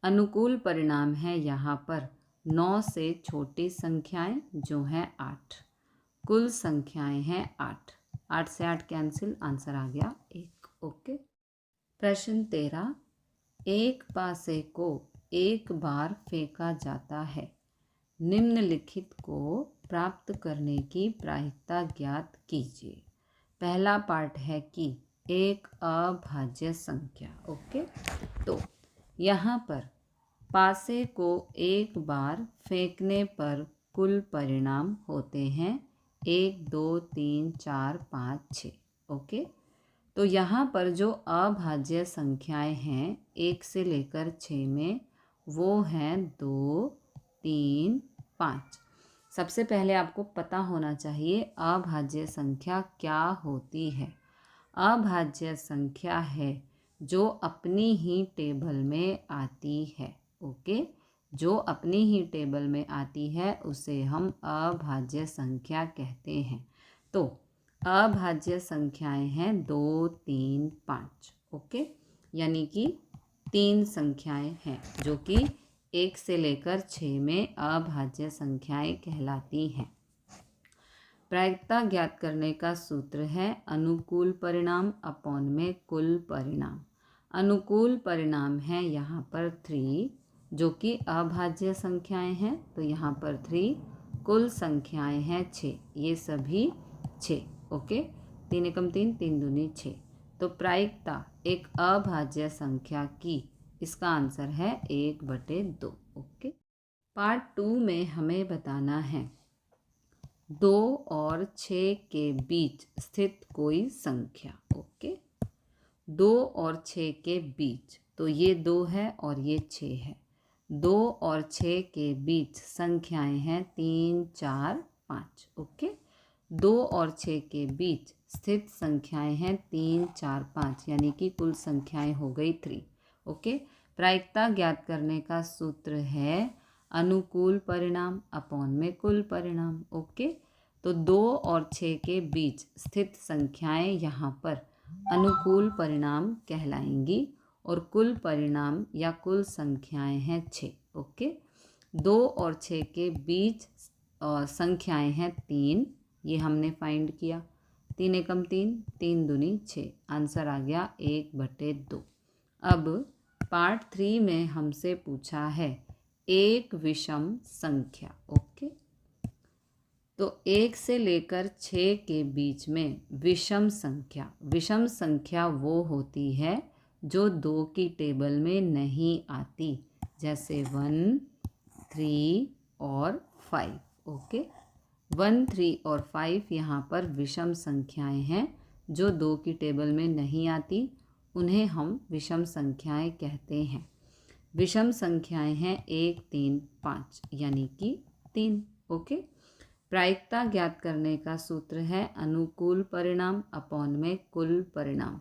अनुकूल परिणाम है यहाँ पर 9 से छोटी संख्याएं जो हैं 8। कुल संख्याएं हैं 8। 8 से 8 कैंसिल, आंसर आ गया 1। ओके, प्रश्न 13, एक पासे को एक बार फेंका जाता है, निम्नलिखित को प्राप्त करने की प्रायिकता ज्ञात कीजिए। पहला पार्ट है कि एक अभाज्य संख्या। ओके, तो यहाँ पर पासे को एक बार फेंकने पर कुल परिणाम होते हैं 1, 2, 3, 4, 5, 6। ओके, तो यहाँ पर जो अभाज्य संख्याएं हैं 1 से लेकर 6 में, वो हैं 2, 3, 5। सबसे पहले आपको पता होना चाहिए अभाज्य संख्या क्या होती है। अभाज्य संख्या है जो अपनी ही टेबल में आती है। ओके, जो अपनी ही टेबल में आती है उसे हम अभाज्य संख्या कहते हैं। तो अभाज्य संख्याएं हैं 2, 3, 5। ओके, यानी कि 3 संख्याएं हैं जो कि 1 से लेकर 6 में अभाज्य संख्याएं कहलाती हैं। प्रायिकता ज्ञात करने का सूत्र है अनुकूल परिणाम अपॉन में कुल परिणाम। अनुकूल परिणाम है यहाँ पर 3, जो कि अभाज्य संख्याएं हैं, तो यहाँ पर 3। कुल संख्याएं हैं 6, ये सभी 6। ओके, 3 एकम 3, 3 दूनी 6। तो प्रायिकता एक अभाज्य संख्या की, इसका आंसर है 1/2। ओके, पार्ट 2 में हमें बताना है 2 और 6 के बीच स्थित कोई संख्या। ओके, 2 और 6 के बीच, तो ये 2 है और ये 6 है। 2 और 6 के बीच संख्याएं हैं 3, 4, 5। ओके, 2 और 6 के बीच स्थित संख्याएं हैं 3, 4, 5, यानी कि कुल संख्याएं हो गई 3। ओके, प्रायिकता ज्ञात करने का सूत्र है अनुकूल परिणाम अपॉन में कुल परिणाम। ओके, तो 2 और 6 के बीच स्थित संख्याएं यहाँ पर अनुकूल परिणाम कहलाएंगी और कुल परिणाम या कुल संख्याएं हैं 6। ओके, 2 और 6 के बीच संख्याएं हैं 3, ये हमने फाइंड किया। 3 एकम 3, 3 दूनी 6, आंसर आ गया 1/2। अब पार्ट 3 में हमसे पूछा है एक विषम संख्या। ओके, तो 1 से लेकर 6 के बीच में विषम संख्या वो होती है जो 2 की टेबल में नहीं आती, जैसे 1, 3 और 5। ओके, 1, 3 और 5 यहाँ पर विषम संख्याएं हैं जो 2 की टेबल में नहीं आती, उन्हें हम विषम संख्याएं कहते हैं। विषम संख्याएं हैं 1, 3, 5, यानी कि 3। ओके, प्रायिकता ज्ञात करने का सूत्र है अनुकूल परिणाम अपॉन में कुल परिणाम।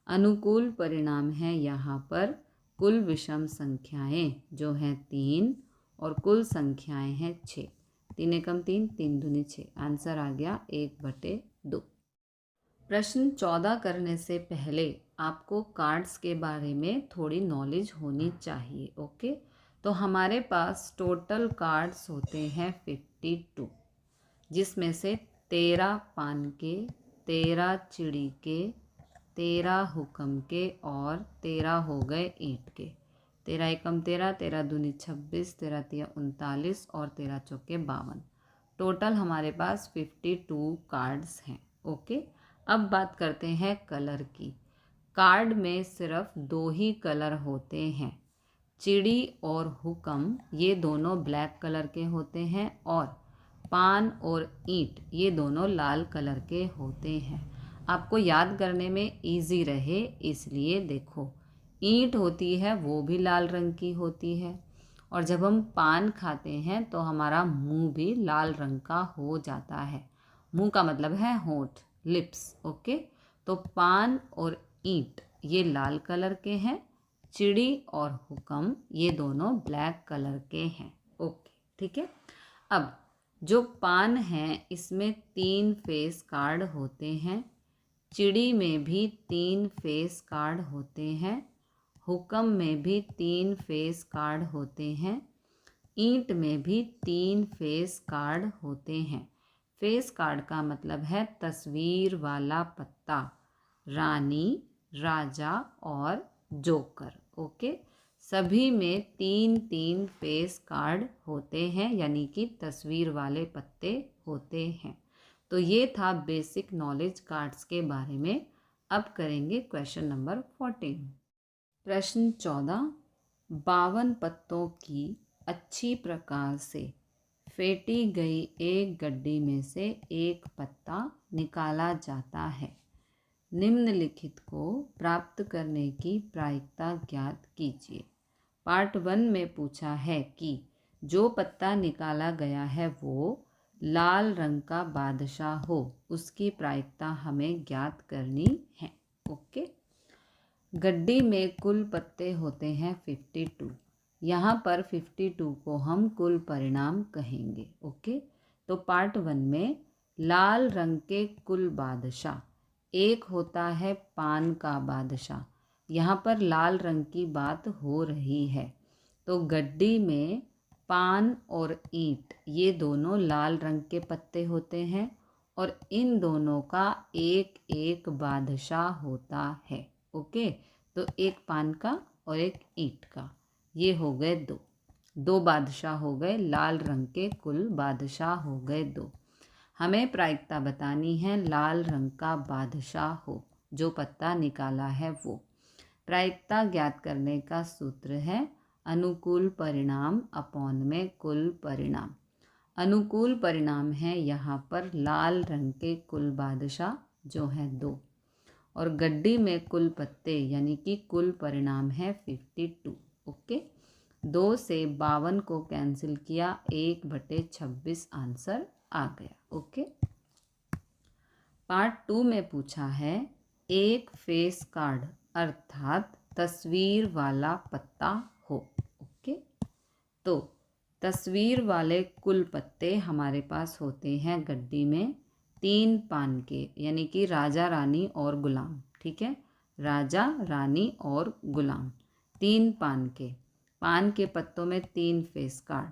अनुकूल परिणाम है यहाँ पर कुल विषम संख्याएं जो हैं 3 और कुल संख्याएं हैं 6। 3 एकम 3, 3 दूनी 6, आंसर आ गया 1/2। प्रश्न 14 करने से पहले आपको कार्ड्स के बारे में थोड़ी नॉलेज होनी चाहिए। ओके, तो हमारे पास टोटल कार्ड्स होते हैं 52, जिसमें से 13 पान के, 13 चिड़ी के, 13 हुक्म के और 13 हो गए ईंट के। 13 एकम 13, 13 दूनी 26, 13 तिया 39 और 13 चौके 52। टोटल हमारे पास 52 कार्ड्स हैं। ओके, अब बात करते हैं कलर की। कार्ड में सिर्फ 2 ही कलर होते हैं, चिड़ी और हुक्म, ये दोनों ब्लैक कलर के होते हैं, और पान और ईंट ये दोनों लाल कलर के होते हैं। आपको याद करने में इजी रहे इसलिए देखो, ईंट होती है वो भी लाल रंग की होती है, और जब हम पान खाते हैं तो हमारा मुंह भी लाल रंग का हो जाता है। मुंह का मतलब है होंठ, लिप्स। ओके, तो पान और ईंट ये लाल कलर के हैं, चिड़ी और हुक्म ये दोनों ब्लैक कलर के हैं। ओके, ठीक है। अब जो पान है इसमें 3 फेस कार्ड होते हैं, चिड़ी में भी 3 फेस कार्ड होते हैं, हुक्म में भी 3 फेस कार्ड होते हैं, ईंट में भी 3 फेस कार्ड होते हैं। फेस कार्ड का मतलब है तस्वीर वाला पत्ता, रानी, राजा और जोकर। ओके, सभी में 3-3 फेस कार्ड होते हैं, यानी कि तस्वीर वाले पत्ते होते हैं। तो ये था बेसिक नॉलेज कार्ड्स के बारे में। अब करेंगे क्वेश्चन नंबर 14। प्रश्न 14, 52 पत्तों की अच्छी प्रकार से फेंटी गई एक गड्डी में से एक पत्ता निकाला जाता है। निम्नलिखित को प्राप्त करने की प्रायिकता ज्ञात कीजिए। पार्ट 1 में पूछा है कि जो पत्ता निकाला गया है वो लाल रंग का बादशाह हो, उसकी प्रायिकता हमें ज्ञात करनी है। ओके, गड्डी में कुल पत्ते होते हैं 52। यहाँ पर 52 को हम कुल परिणाम कहेंगे। ओके, तो पार्ट 1 में लाल रंग के कुल बादशाह, एक होता है पान का बादशाह। यहाँ पर लाल रंग की बात हो रही है, तो गड्डी में पान और ईंट ये दोनों लाल रंग के पत्ते होते हैं, और इन दोनों का एक एक बादशाह होता है। ओके, तो एक पान का और एक ईंट का, ये हो गए 2 बादशाह हो गए, लाल रंग के कुल बादशाह हो गए 2। हमें प्रायिकता बतानी है लाल रंग का बादशाह हो, जो पत्ता निकाला है वो। प्रायिकता ज्ञात करने का सूत्र है अनुकूल परिणाम अपॉन में कुल परिणाम। अनुकूल परिणाम है यहाँ पर लाल रंग के कुल बादशाह जो है 2, और गड्डी में कुल पत्ते यानी कि कुल परिणाम है 52। ओके, 2 से 52 को कैंसिल किया, 1/26 आंसर आ गया। ओके, पार्ट 2 में पूछा है एक फेस कार्ड अर्थात तस्वीर वाला पत्ता हो। ओके, तो तस्वीर वाले कुल पत्ते हमारे पास होते हैं गड्डी में 3 पान के, यानी कि राजा रानी और गुलाम। ठीक है, राजा रानी और गुलाम 3 पान के पत्तों में 3 फेस कार्ड,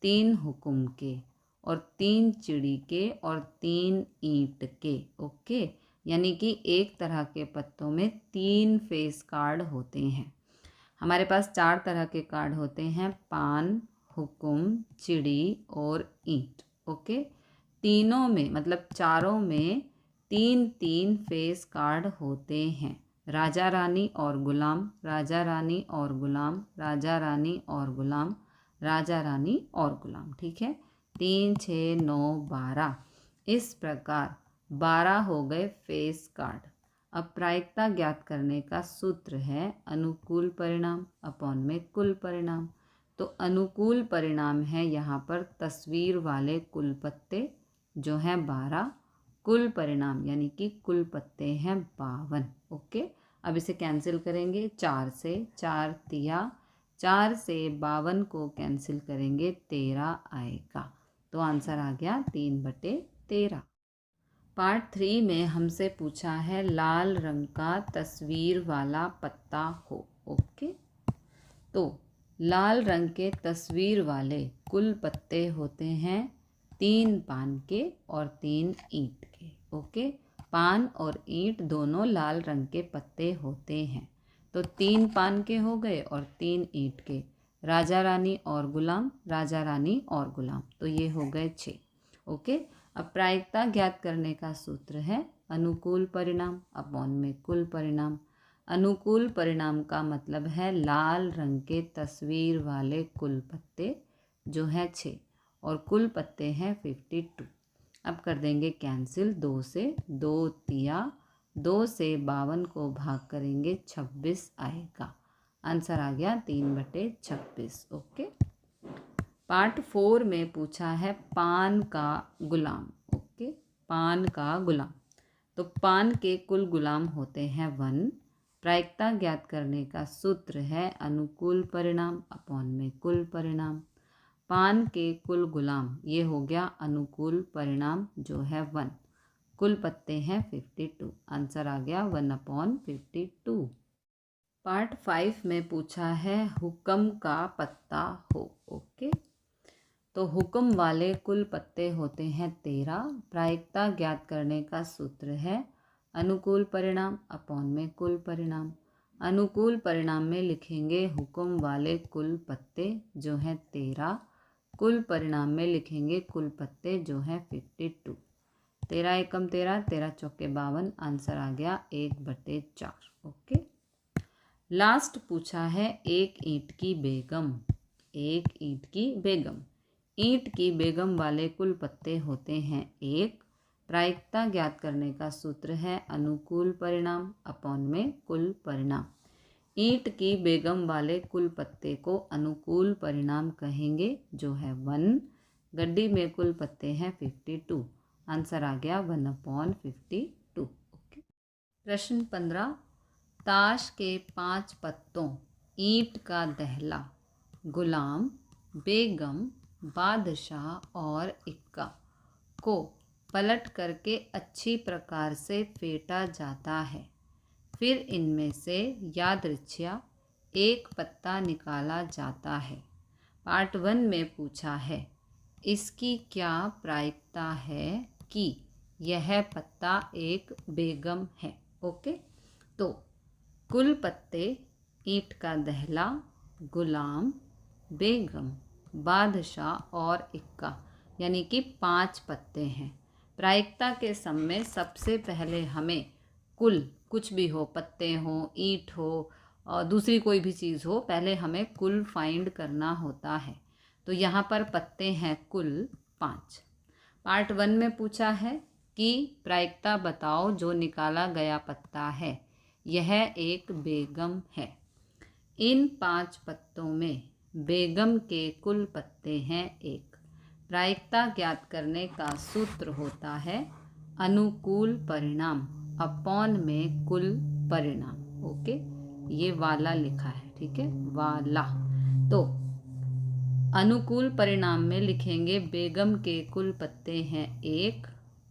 3 हुकुम के और 3 चिड़ी के और 3 ईंट के। ओके, यानी कि एक तरह के पत्तों में 3 फेस कार्ड होते हैं। हमारे पास 4 तरह के कार्ड होते हैं, पान, हुकुम, चिड़ी और ईंट। ओके, तीनों में मतलब चारों में 3-3 फेस कार्ड होते हैं। राजा रानी और गुलाम, राजा रानी और गुलाम, राजा रानी और गुलाम, राजा रानी और गुलाम। ठीक है, 3, 6, 9, 12, इस प्रकार 12 हो गए फेस कार्ड। अब प्रायिकता ज्ञात करने का सूत्र है अनुकूल परिणाम अपॉन में कुल परिणाम। तो अनुकूल परिणाम है यहाँ पर तस्वीर वाले कुल पत्ते जो हैं 12, कुल परिणाम यानी कि कुल पत्ते हैं 52। ओके, अब इसे कैंसिल करेंगे 4 से, 4 तिया, 4 से 52 को कैंसिल करेंगे 13 आएगा। तो आंसर आ गया 3/13। पार्ट 3 में हमसे पूछा है लाल रंग का तस्वीर वाला पत्ता हो। ओके, तो लाल रंग के तस्वीर वाले कुल पत्ते होते हैं 3 पान के और 3 ईंट के। ओके, पान और ईंट दोनों लाल रंग के पत्ते होते हैं। तो 3 पान के हो गए और 3 ईंट के, राजा रानी और गुलाम, राजा रानी और गुलाम, तो ये हो गए 6। ओके, अब प्रायिकता ज्ञात करने का सूत्र है अनुकूल परिणाम अपॉन में कुल परिणाम। अनुकूल परिणाम का मतलब है लाल रंग के तस्वीर वाले कुल पत्ते जो हैं 6 और कुल पत्ते हैं 52। अब कर देंगे कैंसिल, 2 से, 2 तिया, 2 से 52 को भाग करेंगे 26 आएगा। आंसर आ गया 3/26। ओके, पार्ट 4 में पूछा है पान का गुलाम। ओके, पान का गुलाम, तो पान के कुल गुलाम होते हैं 1। प्रायिकता ज्ञात करने का सूत्र है अनुकूल परिणाम अपॉन में कुल परिणाम। पान के कुल गुलाम ये हो गया अनुकूल परिणाम जो है 1, कुल पत्ते हैं 52। आंसर आ गया 1/52। पार्ट 5 में पूछा है हुक्म का पत्ता हो। ओके, तो हुक्म वाले कुल पत्ते होते हैं 13। प्रायिकता ज्ञात करने का सूत्र है अनुकूल परिणाम अपॉन में कुल परिणाम। अनुकूल परिणाम में लिखेंगे हुक्म वाले कुल पत्ते जो हैं 13, कुल परिणाम में लिखेंगे कुल पत्ते जो हैं 52। 13 एकम 13, 13 चौके 52, आंसर आ गया 1/4। ओके, लास्ट पूछा है एक ईंट की बेगम। एक ईंट की बेगम, ईंट की बेगम वाले कुल पत्ते होते हैं 1। प्रायिकता ज्ञात करने का सूत्र है अनुकूल परिणाम अपॉन में कुल परिणाम। ईंट की बेगम वाले कुल पत्ते को अनुकूल परिणाम कहेंगे जो है 1। गड्डी में कुल पत्ते हैं 52। आंसर आ गया 1/52। ओके, प्रश्न 15, ताश के 5 पत्तों ईंट का दहला, गुलाम, बेगम, बादशाह और इक्का को पलट करके अच्छी प्रकार से फेंटा जाता है। फिर इनमें से यादृच्छिया एक पत्ता निकाला जाता है। पार्ट 1 में पूछा है इसकी क्या प्रायिकता है कि यह पत्ता एक बेगम है। ओके, तो कुल पत्ते ईंट का दहला, गुलाम, बेगम, बादशाह और इक्का यानी कि 5 पत्ते हैं। प्रायिकता के सम में सबसे पहले हमें कुल कुछ भी हो, पत्ते हो, ईंट हो दूसरी कोई भी चीज़ हो, पहले हमें कुल फाइंड करना होता है। तो यहाँ पर पत्ते हैं कुल 5। पार्ट 1 में पूछा है कि प्रायिकता बताओ जो निकाला गया पत्ता है। यह एक बेगम है। इन 5 पत्तों में बेगम के कुल पत्ते हैं 1। प्रायिकता ज्ञात करने का सूत्र होता है अनुकूल परिणाम अपॉन में कुल परिणाम। ओके, ये वाला लिखा है, ठीक है, वाला। तो अनुकूल परिणाम में लिखेंगे बेगम के कुल पत्ते हैं 1,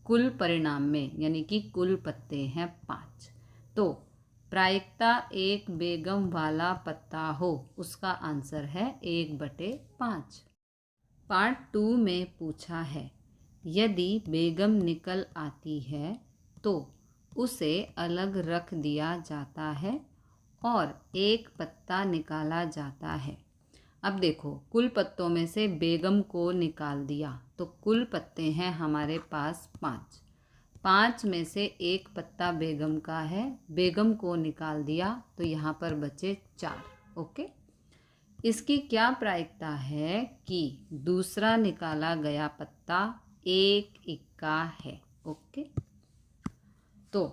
कुल परिणाम में यानी कि कुल पत्ते हैं 5। तो प्रायिकता एक बेगम वाला पत्ता हो, उसका आंसर है 1/5। पार्ट 2 में पूछा है यदि बेगम निकल आती है तो उसे अलग रख दिया जाता है और एक पत्ता निकाला जाता है। अब देखो, कुल पत्तों में से बेगम को निकाल दिया तो कुल पत्ते हैं हमारे पास 5। 5 में से एक पत्ता बेगम का है, बेगम को निकाल दिया तो यहाँ पर बचे 4। ओके, इसकी क्या प्रायिकता है कि दूसरा निकाला गया पत्ता 1 इक्का है। ओके, तो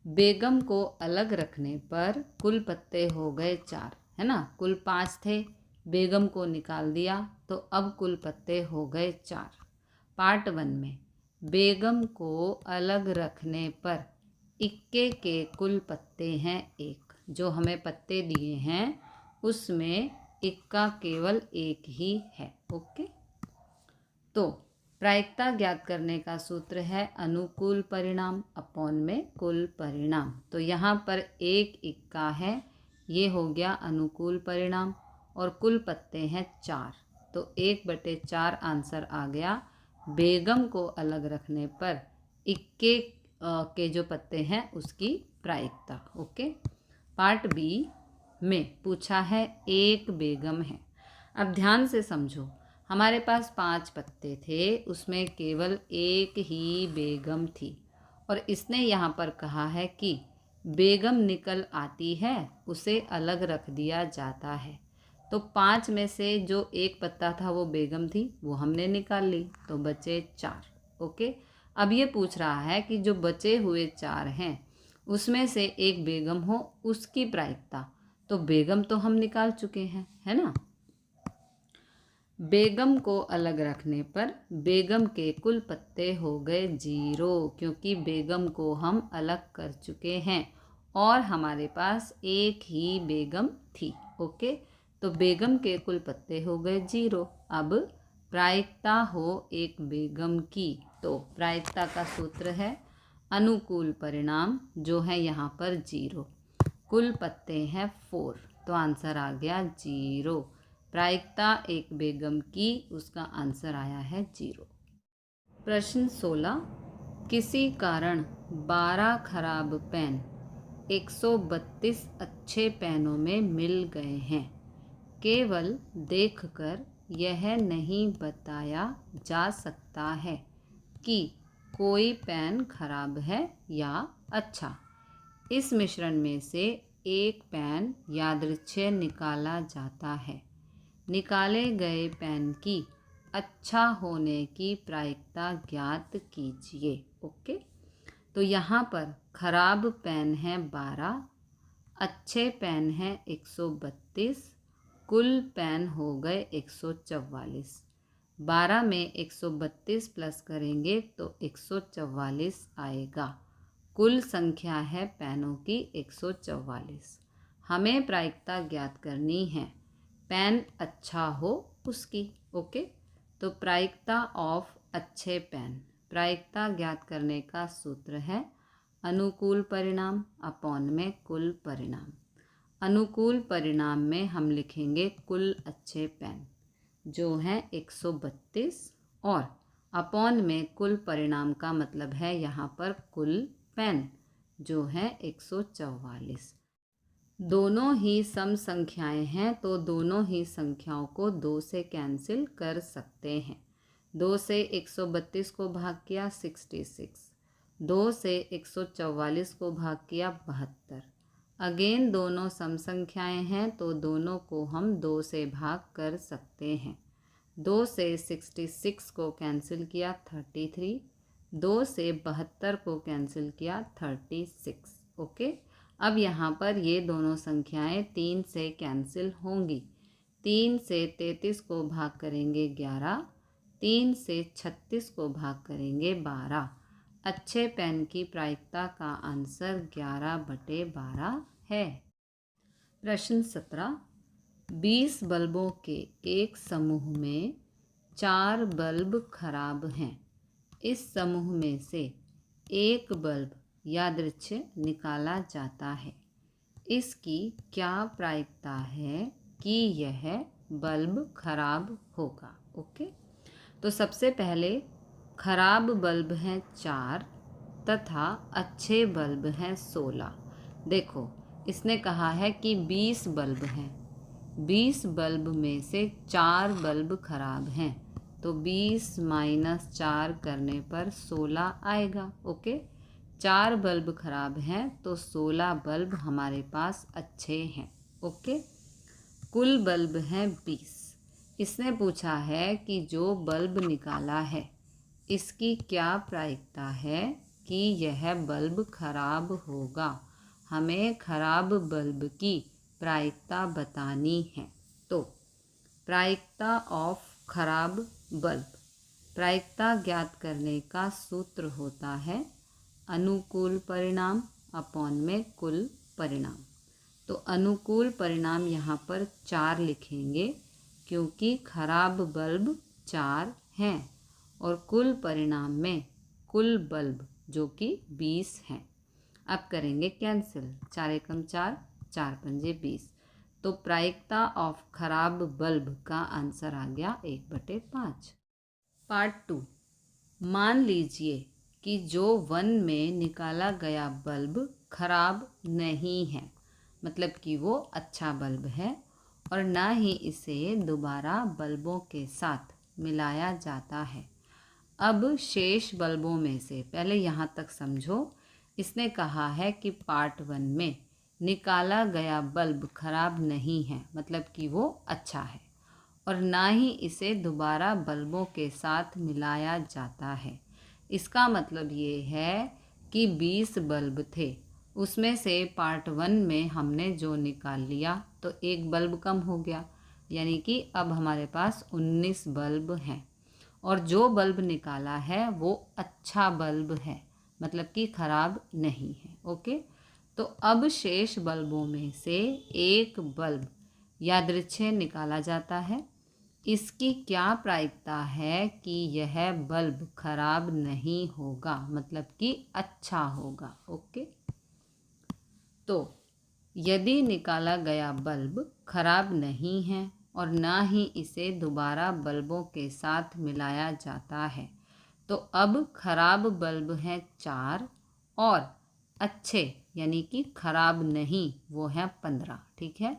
बेगम को अलग रखने पर कुल पत्ते हो गए 4, है ना। कुल 5 थे, बेगम को निकाल दिया तो अब कुल पत्ते हो गए 4। पार्ट 1 में बेगम को अलग रखने पर इक्के के कुल पत्ते हैं 1। जो हमें पत्ते दिए हैं उसमें इक्का केवल 1 ही है। ओके, तो प्रायिकता ज्ञात करने का सूत्र है अनुकूल परिणाम अपॉन में कुल परिणाम। तो यहाँ पर 1 इक्का है, ये हो गया अनुकूल परिणाम, और कुल पत्ते हैं 4, तो 1/4 आंसर आ गया। बेगम को अलग रखने पर इक्के के जो पत्ते हैं उसकी प्रायिकता। ओके, पार्ट बी में पूछा है एक बेगम है। अब ध्यान से समझो, हमारे पास 5 पत्ते थे, उसमें केवल एक ही बेगम थी, और इसने यहाँ पर कहा है कि बेगम निकल आती है, उसे अलग रख दिया जाता है। तो 5 में से जो एक पत्ता था वो बेगम थी, वो हमने निकाल ली, तो बचे 4। ओके, अब ये पूछ रहा है कि जो बचे हुए 4 हैं उसमें से एक बेगम हो, उसकी प्रायिकता। तो बेगम तो हम निकाल चुके हैं, है ना। बेगम को अलग रखने पर बेगम के कुल पत्ते हो गए 0, क्योंकि बेगम को हम अलग कर चुके हैं और हमारे पास एक ही बेगम थी। ओके, तो बेगम के कुल पत्ते हो गए 0। अब प्रायिकता हो एक बेगम की, तो प्रायिकता का सूत्र है अनुकूल परिणाम, जो है यहाँ पर 0, कुल पत्ते हैं 4, तो आंसर आ गया 0। प्रायिकता एक बेगम की, उसका आंसर आया है 0। प्रश्न 16, किसी कारण 12 खराब पेन 132 अच्छे पेनों में मिल गए हैं। केवल देखकर यह नहीं बताया जा सकता है कि कोई पेन खराब है या अच्छा। इस मिश्रण में से एक पेन यादृच्छिक निकाला जाता है। निकाले गए पेन की अच्छा होने की प्रायिकता ज्ञात कीजिए। ओके, तो यहाँ पर खराब पेन है 12, अच्छे पेन हैं 132, कुल पेन हो गए 144। 12 में 132 प्लस करेंगे तो 144 आएगा। कुल संख्या है पेनों की 144। हमें प्रायिकता ज्ञात करनी है पेन अच्छा हो उसकी। ओके, तो प्रायिकता ऑफ अच्छे पेन, प्रायिकता ज्ञात करने का सूत्र है अनुकूल परिणाम अपॉन में कुल परिणाम। अनुकूल परिणाम में हम लिखेंगे कुल अच्छे पेन जो हैं 132, और अपॉन में कुल परिणाम का मतलब है यहाँ पर कुल पेन जो है 144। दोनों ही सम संख्याएं हैं, तो दोनों ही संख्याओं को 2 से कैंसिल कर सकते हैं। 2 से 132 को भाग किया 66, 2 से 144 को भाग किया 72, अगेन दोनों सम संख्याएं हैं तो दोनों को हम 2 से भाग कर सकते हैं। 2 से 66 को कैंसिल किया 33, 2 से 72 को कैंसिल किया 36। ओके, अब यहाँ पर ये दोनों संख्याएं 3 से कैंसिल होंगी। 3 से 33 को भाग करेंगे 11, 3 से 36 को भाग करेंगे 12। अच्छे पेन की प्रायिकता का आंसर 11/12 है। प्रश्न 17, 20 बल्बों के एक समूह में 4 बल्ब खराब हैं। इस समूह में से एक बल्ब यादृच्छिक निकाला जाता है। इसकी क्या प्रायिकता है कि यह बल्ब खराब होगा? ओके, तो सबसे पहले खराब बल्ब हैं 4 तथा अच्छे बल्ब हैं 16। देखो, इसने कहा है कि 20 बल्ब हैं, 20 बल्ब में से 4 बल्ब खराब हैं, तो 20 - 4 करने पर 16 आएगा। ओके, 4 बल्ब खराब हैं तो 16 बल्ब हमारे पास अच्छे हैं। ओके, कुल बल्ब हैं 20। इसने पूछा है कि जो बल्ब निकाला है इसकी क्या प्रायिकता है कि यह बल्ब खराब होगा। हमें खराब बल्ब की प्रायिकता बतानी है। तो प्रायिकता ऑफ खराब बल्ब, प्रायिकता ज्ञात करने का सूत्र होता है अनुकूल परिणाम अपॉन में कुल परिणाम। तो अनुकूल परिणाम यहाँ पर 4 लिखेंगे क्योंकि खराब बल्ब 4 हैं और कुल परिणाम में कुल बल्ब जो कि 20 हैं। अब करेंगे कैंसिल, 4 एकम 4, 4 पंजे 20। तो प्रायिकता ऑफ खराब बल्ब का आंसर आ गया 1/5। पार्ट 2, मान लीजिए कि जो 1 में निकाला गया बल्ब खराब नहीं है, मतलब कि वो अच्छा बल्ब है और ना ही इसे दोबारा बल्बों के साथ मिलाया जाता है। अब शेष बल्बों में से, पहले यहाँ तक समझो, इसने कहा है कि पार्ट 1 में निकाला गया बल्ब खराब नहीं है, मतलब कि वो अच्छा है और ना ही इसे दोबारा बल्बों के साथ मिलाया जाता है। इसका मतलब ये है कि 20 बल्ब थे, उसमें से पार्ट 1 में हमने जो निकाल लिया तो एक बल्ब कम हो गया, यानी कि अब हमारे पास 19 बल्ब हैं और जो बल्ब निकाला है वो अच्छा बल्ब है, मतलब कि खराब नहीं है। ओके, तो अब शेष बल्बों में से एक बल्ब यादृच्छिक निकाला जाता है। इसकी क्या प्रायिकता है कि यह बल्ब खराब नहीं होगा, मतलब कि अच्छा होगा। ओके, तो यदि निकाला गया बल्ब खराब नहीं है और ना ही इसे दोबारा बल्बों के साथ मिलाया जाता है, तो अब खराब बल्ब हैं 4 और अच्छे यानी कि खराब नहीं वो हैं 15। ठीक है,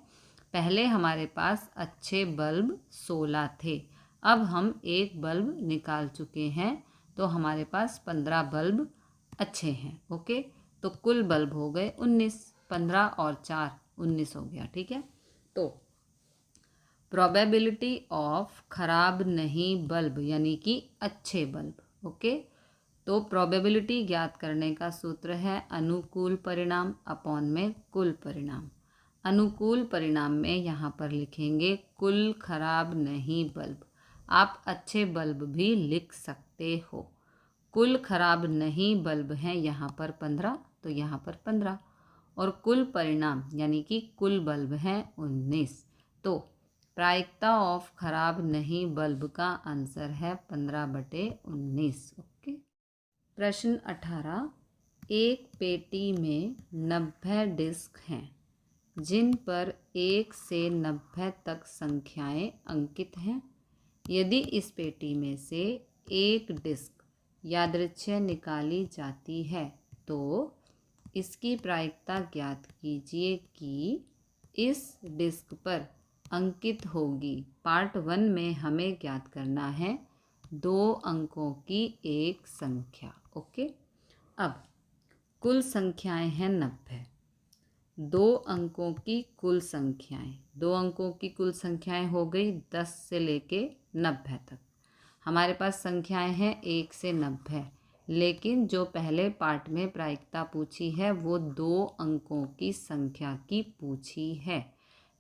पहले हमारे पास अच्छे बल्ब 16 थे, अब हम एक बल्ब निकाल चुके हैं तो हमारे पास 15 बल्ब अच्छे हैं। ओके, तो कुल बल्ब हो गए 19, 15 और 4 19 हो गया। ठीक है, तो प्रोबेबिलिटी ऑफ खराब नहीं बल्ब यानी कि अच्छे बल्ब। ओके, तो प्रोबेबिलिटी ज्ञात करने का सूत्र है अनुकूल परिणाम अपॉन में कुल परिणाम। अनुकूल परिणाम में यहाँ पर लिखेंगे कुल खराब नहीं बल्ब। आप अच्छे बल्ब भी लिख सकते हो। कुल खराब नहीं बल्ब हैं यहाँ पर 15, तो यहाँ पर 15 और कुल परिणाम यानी कि कुल बल्ब हैं 19। तो प्रायिकता ऑफ खराब नहीं बल्ब का आंसर है 15/19। ओके, प्रश्न 18, एक पेटी में 90 डिस्क हैं जिन पर 1 से 90 तक संख्याएं अंकित हैं। यदि इस पेटी में से एक डिस्क यादृच्छिक निकाली जाती है तो इसकी प्रायिकता ज्ञात कीजिए कि इस डिस्क पर अंकित होगी। पार्ट 1 में हमें ज्ञात करना है 2 अंकों की एक संख्या। ओके, अब कुल संख्याएं हैं 90। दो अंकों की कुल संख्याएं, दो अंकों की कुल संख्याएं हो गई 10 से लेके 90 तक। हमारे पास संख्याएं हैं 1 से 90, लेकिन जो पहले पार्ट में प्रायिकता पूछी है वो दो अंकों की संख्या की पूछी है।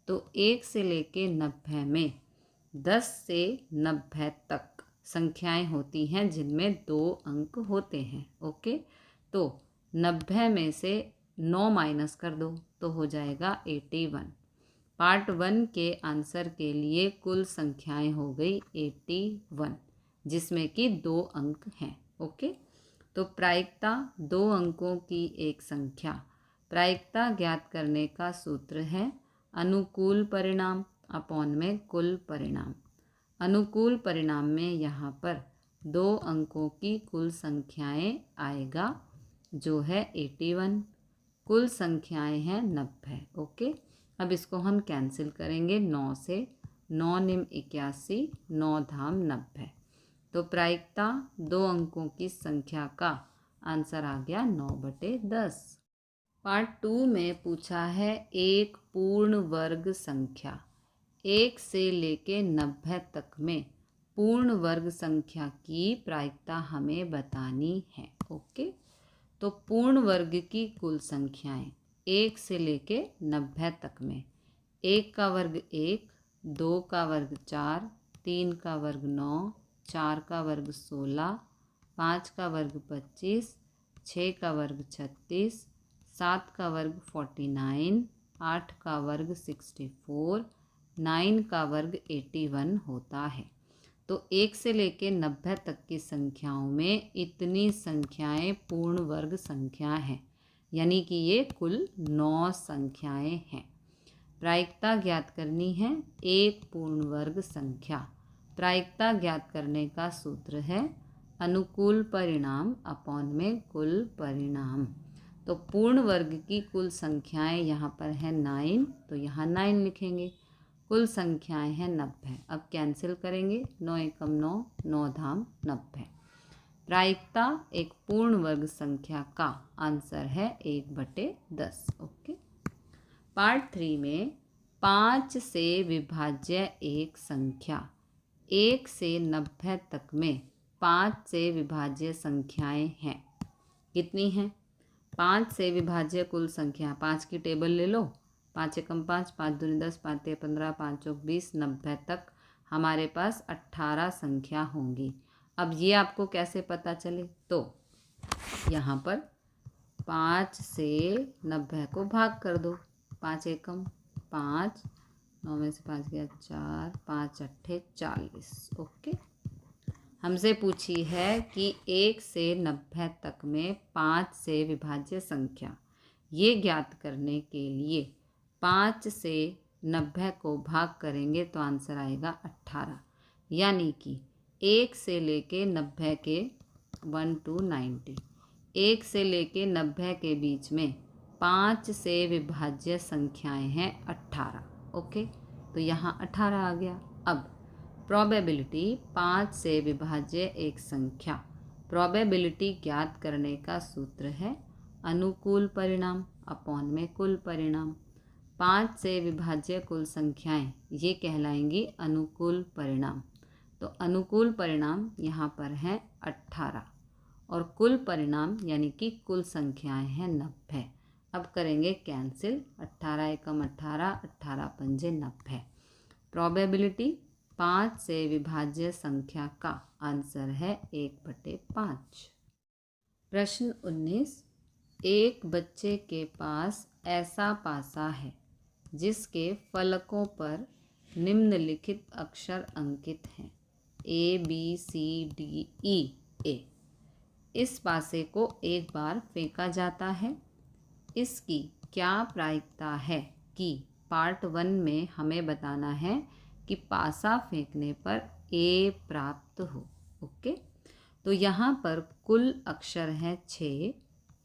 तो 1 से लेके 90 में 10 से 90 तक संख्याएं होती हैं जिनमें दो अंक होते हैं। ओके, तो 90 में से 9 माइनस कर दो तो हो जाएगा 81। पार्ट 1 के आंसर के लिए कुल संख्याएं हो गई 81, जिसमें कि दो अंक हैं। ओके, तो प्रायिकता दो अंकों की एक संख्या। प्रायिकता ज्ञात करने का सूत्र है अनुकूल परिणाम अपॉन में कुल परिणाम। अनुकूल परिणाम में यहाँ पर दो अंकों की कुल संख्याएं आएगा जो है 81, कुल संख्याएं हैं 90। ओके, अब इसको हम कैंसिल करेंगे 9 से। 9 निम 81, 9 धाम 90। तो प्रायिकता दो अंकों की संख्या का आंसर आ गया 9/10। पार्ट 2 में पूछा है एक पूर्ण वर्ग संख्या। 1 से लेके 90 तक में पूर्ण वर्ग संख्या की प्रायिकता हमें बतानी है। ओके, तो पूर्ण वर्ग की कुल संख्याएं 1 से लेके 90 तक में 1 का वर्ग 1, 2 का वर्ग 4, 3 का वर्ग 9, 4 का वर्ग 16, 5 का वर्ग 25, 6 का वर्ग 36, 7 का वर्ग 49, 8 का वर्ग 64, 9 का वर्ग 81 होता है। तो 1 से लेके 90 तक की संख्याओं में इतनी संख्याएं पूर्ण वर्ग संख्या हैं, यानी कि ये कुल 9 संख्याएं हैं। प्रायिकता ज्ञात करनी है एक पूर्ण वर्ग संख्या। प्रायिकता ज्ञात करने का सूत्र है अनुकूल परिणाम अपॉन में कुल परिणाम। तो पूर्ण वर्ग की कुल संख्याएं यहाँ पर है 9, तो यहाँ 9 लिखेंगे। कुल संख्याएं हैं 90। अब कैंसिल करेंगे, 9 एकम 9, 9 धाम 90। प्रायिकता एक पूर्ण वर्ग संख्या का आंसर है 1/10। ओके, पार्ट 3 में 5 से विभाज्य एक संख्या। 1 से 90 तक में 5 से विभाज्य संख्याएं हैं। कितनी हैं? 5 से विभाज्य कुल संख्या, 5 की टेबल ले लो। 5 एकम 5, 5 दूनी 10, 5 तिया 15, 5 चौक 20, 90 तक हमारे पास 18 संख्या होंगी। अब ये आपको कैसे पता चले? तो यहाँ पर 5 से 90 को भाग कर दो। 5 एकम 5, 9 में से 5 गया 4, 5 अट्ठे 40। ओके, हमसे पूछी है कि 1 से 90 तक में 5 से विभाज्य संख्या। ये ज्ञात करने के लिए 5 से 90 को भाग करेंगे तो आंसर आएगा 18, यानी कि 1 से लेके 90 के 1 to 90, 1 से लेके 90 के बीच में 5 से विभाज्य संख्याएं हैं 18। ओके, तो यहाँ 18 आ गया। अब प्रोबेबिलिटी 5 से विभाज्य एक संख्या। प्रोबेबिलिटी ज्ञात करने का सूत्र है अनुकूल परिणाम अपॉन में कुल परिणाम। 5 से विभाज्य कुल संख्याएं ये कहलाएंगी अनुकूल परिणाम। तो अनुकूल परिणाम यहाँ पर हैं 18 और कुल परिणाम यानी कि कुल संख्याएं हैं 90। अब करेंगे कैंसिल, 18 एकम 18, 18 पंजे 90। प्रोबेबिलिटी 5 से विभाज्य संख्या का आंसर है 1/5। प्रश्न 19, एक बच्चे के पास ऐसा पासा है जिसके फलकों पर निम्नलिखित अक्षर अंकित हैं ABCDE। इस पासे को एक बार फेंका जाता है। इसकी क्या प्रायिकता है कि पार्ट 1 में हमें बताना है कि पासा फेंकने पर A प्राप्त हो। ओके, तो यहाँ पर कुल अक्षर हैं 6,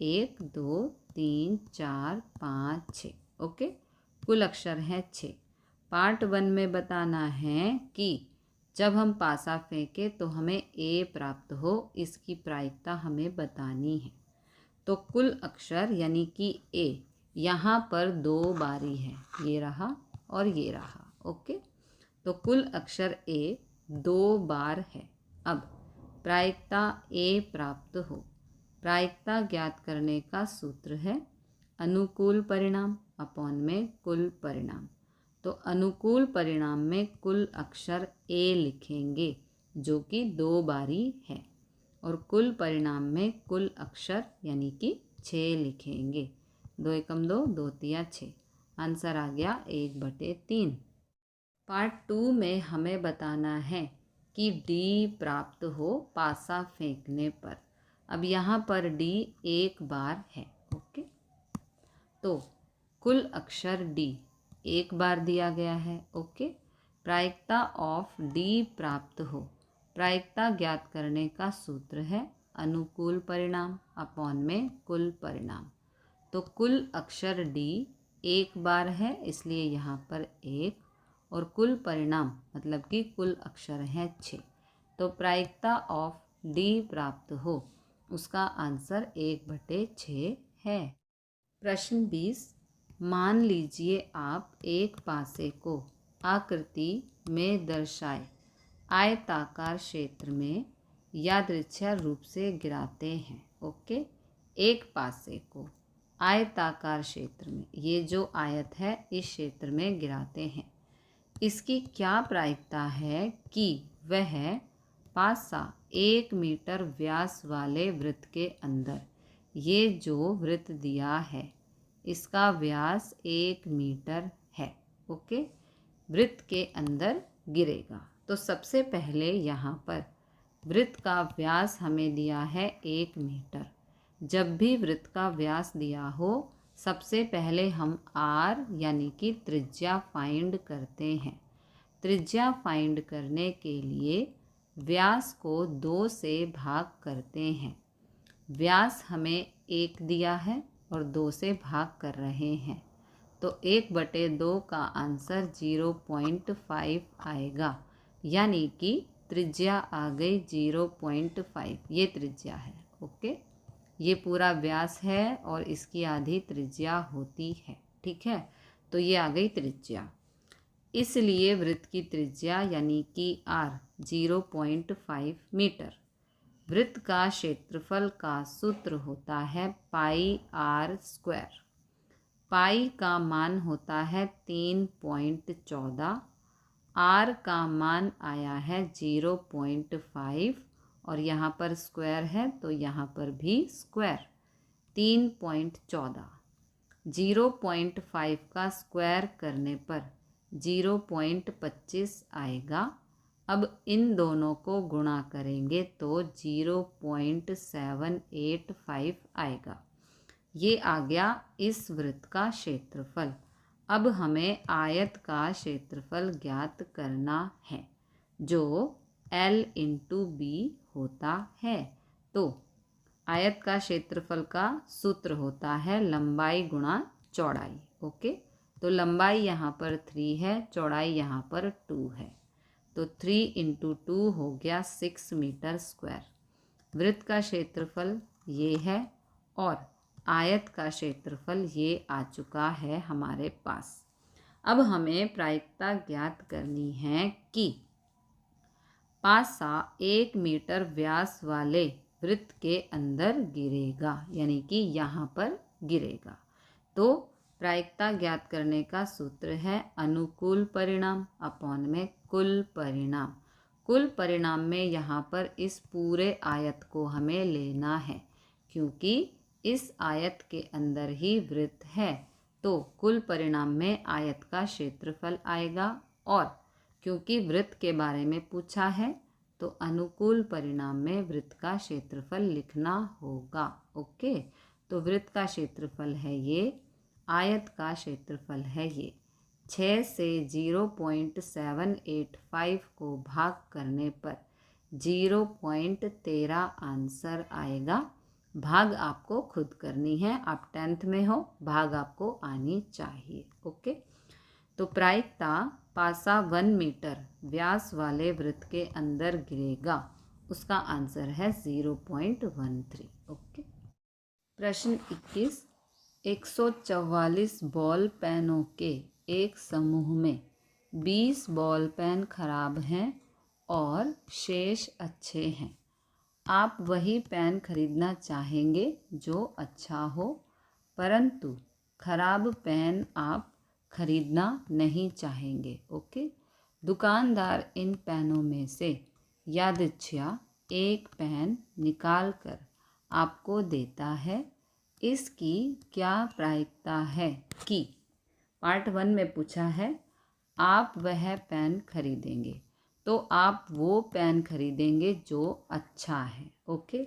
1 2 3 4 5 6। ओके, कुल अक्षर हैं 6। पार्ट 1 में बताना है कि जब हम पासा फेंके तो हमें A प्राप्त हो, इसकी प्रायिकता हमें बतानी है। तो कुल अक्षर यानी कि A, यहाँ पर 2 बारी है, ये रहा और ये रहा। ओके, तो कुल अक्षर ए 2 बार है। अब प्रायिकता ए प्राप्त हो। प्रायिकता ज्ञात करने का सूत्र है अनुकूल परिणाम अपॉन में कुल परिणाम। तो अनुकूल परिणाम में कुल अक्षर ए लिखेंगे जो कि 2 बारी है, और कुल परिणाम में कुल अक्षर यानी कि 6 लिखेंगे। 2 एकम 2, 2 तिया 6। आंसर आ गया 1/3। पार्ट 2 में हमें बताना है कि डी प्राप्त हो पासा फेंकने पर। अब यहाँ पर डी 1 बार है। ओके, तो कुल अक्षर डी 1 बार दिया गया है। ओके, प्रायिकता ऑफ डी प्राप्त हो। प्रायिकता ज्ञात करने का सूत्र है अनुकूल परिणाम अपॉन में कुल परिणाम। तो कुल अक्षर डी 1 बार है, इसलिए यहाँ पर 1, और कुल परिणाम मतलब कि कुल अक्षर हैं 6। तो प्रायिकता ऑफ डी प्राप्त हो, उसका आंसर 1/6 है। प्रश्न 20, मान लीजिए आप एक पासे को आकृति में दर्शाए आयताकार क्षेत्र में यादृच्छिक रूप से गिराते हैं। ओके, एक पासे को आयताकार क्षेत्र में, ये जो आयत है इस क्षेत्र में गिराते हैं। इसकी क्या प्रायिकता है कि वह पासा 1 मीटर व्यास वाले वृत्त के अंदर, ये जो वृत्त दिया है इसका व्यास 1 मीटर है। ओके, वृत्त के अंदर गिरेगा। तो सबसे पहले यहाँ पर वृत्त का व्यास हमें दिया है 1 मीटर। जब भी वृत्त का व्यास दिया हो, सबसे पहले हम आर यानी कि त्रिज्या फाइंड करते हैं। त्रिज्या फाइंड करने के लिए व्यास को 2 से भाग करते हैं। व्यास हमें 1 दिया है और 2 से भाग कर रहे हैं, तो 1/2 का आंसर 0.5 आएगा, यानी कि त्रिज्या आ गई 0.5। ये त्रिज्या है। ओके, ये पूरा व्यास है और इसकी आधी त्रिज्या होती है। ठीक है, तो ये आ गई त्रिज्या। इसलिए वृत्त की त्रिज्या यानी कि आर 0.5 मीटर। वृत्त का क्षेत्रफल का सूत्र होता है πr²। पाई का मान होता है 3.14। आर का मान आया है 0.5, और यहाँ पर स्क्वायर है तो यहाँ पर भी स्क्वायर। 3.14 0.5 का स्क्वायर करने पर 0.25 आएगा। अब इन दोनों को गुणा करेंगे तो 0.785 आएगा। ये आ गया इस वृत्त का क्षेत्रफल। अब हमें आयत का क्षेत्रफल ज्ञात करना है जो L × B होता है। तो आयत का क्षेत्रफल का सूत्र होता है लंबाई गुणा चौड़ाई। ओके, तो लंबाई यहाँ पर 3 है, चौड़ाई यहाँ पर 2 है, तो 3 × 2 हो गया 6 मीटर स्क्वायर। वृत्त का क्षेत्रफल ये है और आयत का क्षेत्रफल ये आ चुका है हमारे पास। अब हमें प्रायिकता ज्ञात करनी है कि पासा 1 मीटर व्यास वाले वृत्त के अंदर गिरेगा, यानी कि यहाँ पर गिरेगा। तो प्रायिकता ज्ञात करने का सूत्र है अनुकूल परिणाम अपॉन में कुल परिणाम। कुल परिणाम में यहाँ पर इस पूरे आयत को हमें लेना है, क्योंकि इस आयत के अंदर ही वृत्त है। तो कुल परिणाम में आयत का क्षेत्रफल आएगा, और क्योंकि वृत्त के बारे में पूछा है तो अनुकूल परिणाम में वृत्त का क्षेत्रफल लिखना होगा। ओके, तो वृत्त का क्षेत्रफल है ये, आयत का क्षेत्रफल है ये। 6 से 0.785 को भाग करने पर 0.13 आंसर आएगा। भाग आपको खुद करनी है, आप 10th में हो, भाग आपको आनी चाहिए। ओके, तो प्रायिकता पासा 1 मीटर व्यास वाले वृत्त के अंदर गिरेगा, उसका आंसर है 0.13। ओके, प्रश्न 21, 144 बॉल पेनों के एक समूह में 20 बॉल पेन खराब हैं और शेष अच्छे हैं। आप वही पेन खरीदना चाहेंगे जो अच्छा हो, परंतु खराब पेन आप खरीदना नहीं चाहेंगे। ओके। दुकानदार इन पेनों में से यादृच्छिया एक पेन निकाल कर आपको देता है। इसकी क्या प्रायिकता है कि पार्ट 1 में पूछा है आप वह पेन खरीदेंगे, तो आप वो पेन खरीदेंगे जो अच्छा है। ओके।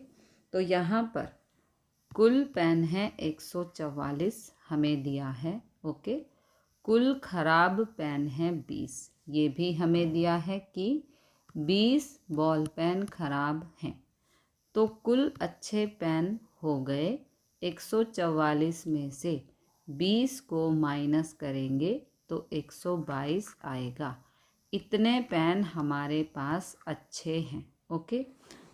तो यहाँ पर कुल पेन है 144 हमें दिया है। ओके। कुल खराब पेन है 20, ये भी हमें दिया है कि 20 बॉल पेन खराब हैं। तो कुल अच्छे पेन हो गए। 144 में से 20 को माइनस करेंगे तो 122 आएगा। इतने पेन हमारे पास अच्छे हैं। ओके।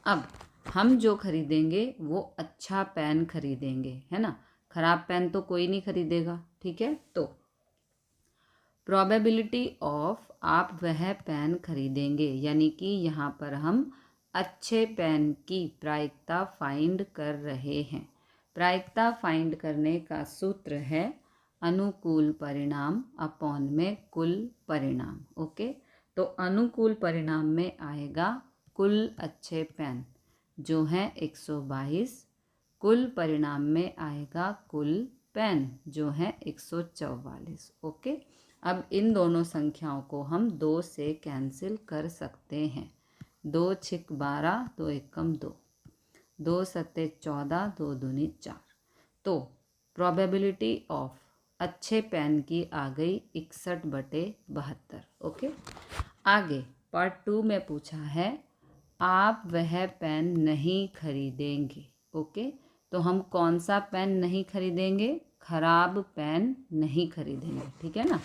अब हम जो खरीदेंगे वो अच्छा पेन खरीदेंगे, है ना। खराब पेन तो कोई नहीं खरीदेगा। ठीक है। तो प्रोबेबिलिटी ऑफ आप वह पेन खरीदेंगे, यानी कि यहाँ पर हम अच्छे पेन की प्रायिकता फाइंड कर रहे हैं। प्रायिकता फाइंड करने का सूत्र है अनुकूल परिणाम अपॉन में कुल परिणाम। ओके। तो अनुकूल परिणाम में आएगा कुल अच्छे पेन जो हैं 122, कुल परिणाम में आएगा कुल पेन जो हैं 144। ओके। अब इन दोनों संख्याओं को हम 2 से कैंसिल कर सकते हैं। 2 छिक 12, 2 एकम 2, 2 सत्ते 14, 2 दूनी 4। तो प्रोबेबिलिटी ऑफ अच्छे पेन की आ गई 61/72। ओके। आगे पार्ट 2 में पूछा है आप वह पेन नहीं खरीदेंगे। ओके। तो हम कौन सा पेन नहीं खरीदेंगे? खराब पेन नहीं खरीदेंगे। ठीक है ना।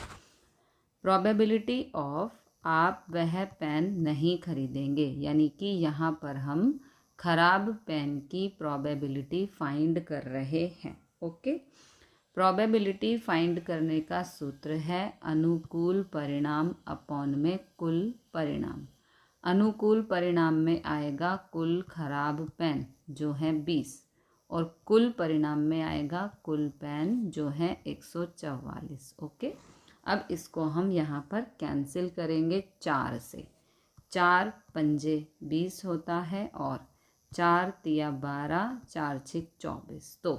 प्रोबेबिलिटी ऑफ आप वह पेन नहीं खरीदेंगे, यानी कि यहाँ पर हम खराब पेन की प्रोबेबिलिटी फाइंड कर रहे हैं। ओके। प्रोबेबिलिटी फाइंड करने का सूत्र है अनुकूल परिणाम अपॉन में कुल परिणाम। अनुकूल परिणाम में आएगा कुल खराब पेन जो है 20 और कुल परिणाम में आएगा कुल पेन जो है 144। ओके। अब इसको हम यहाँ पर कैंसिल करेंगे 4 से। 4 पंजे 20 होता है और 4 तिया 12, 4 छिक 24। तो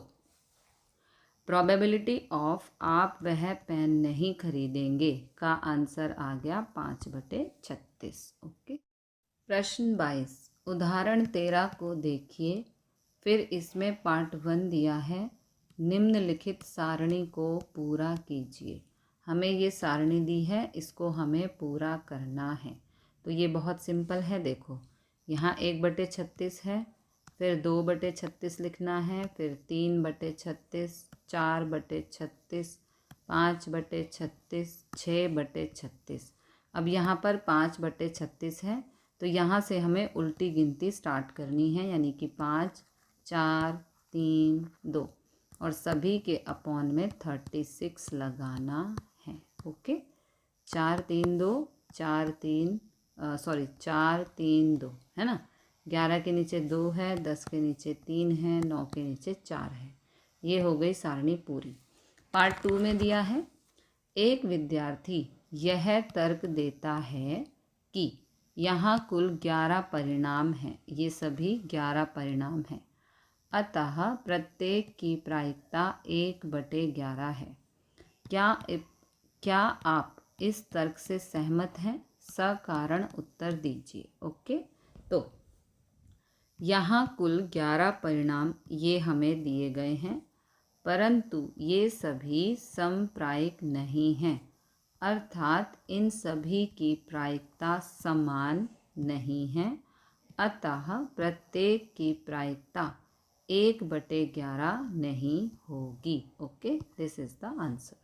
प्रोबेबिलिटी ऑफ आप वह पेन नहीं खरीदेंगे का आंसर आ गया 5/36। ओके। प्रश्न 22 उदाहरण 13 को देखिए, फिर इसमें पार्ट 1 दिया है। निम्नलिखित सारणी को पूरा कीजिए। हमें ये सारणी दी है, इसको हमें पूरा करना है। तो ये बहुत सिंपल है। देखो यहाँ 1/36 है, फिर 2/36 लिखना है, फिर 3/36, 4/36, 5/36, 6/36। अब यहाँ पर 5/36 है, तो यहाँ से हमें उल्टी गिनती स्टार्ट करनी है, यानी कि 5, 4, 3, 2 और सभी के अपॉन में 36 लगाना है। ओके। 4, 3, 2, 4, 3 4, 3, 2 है ना। 11 के नीचे 2 है, 10 के नीचे 3 है, 9 के नीचे 4 है। ये हो गई सारणी पूरी। पार्ट 2 में दिया है एक विद्यार्थी यह तर्क देता है कि यहाँ कुल 11 परिणाम हैं। ये सभी 11 परिणाम हैं, अतः प्रत्येक की प्रायिकता 1/11 है। क्या आप इस तर्क से सहमत हैं? सकारण उत्तर दीजिए। ओके। तो यहाँ कुल 11 परिणाम ये हमें दिए गए हैं, परंतु ये सभी समप्रायिक नहीं हैं, अर्थात इन सभी की प्रायिकता समान नहीं है, अतः प्रत्येक की प्रायिकता 1/11 नहीं होगी। Okay. This is the answer.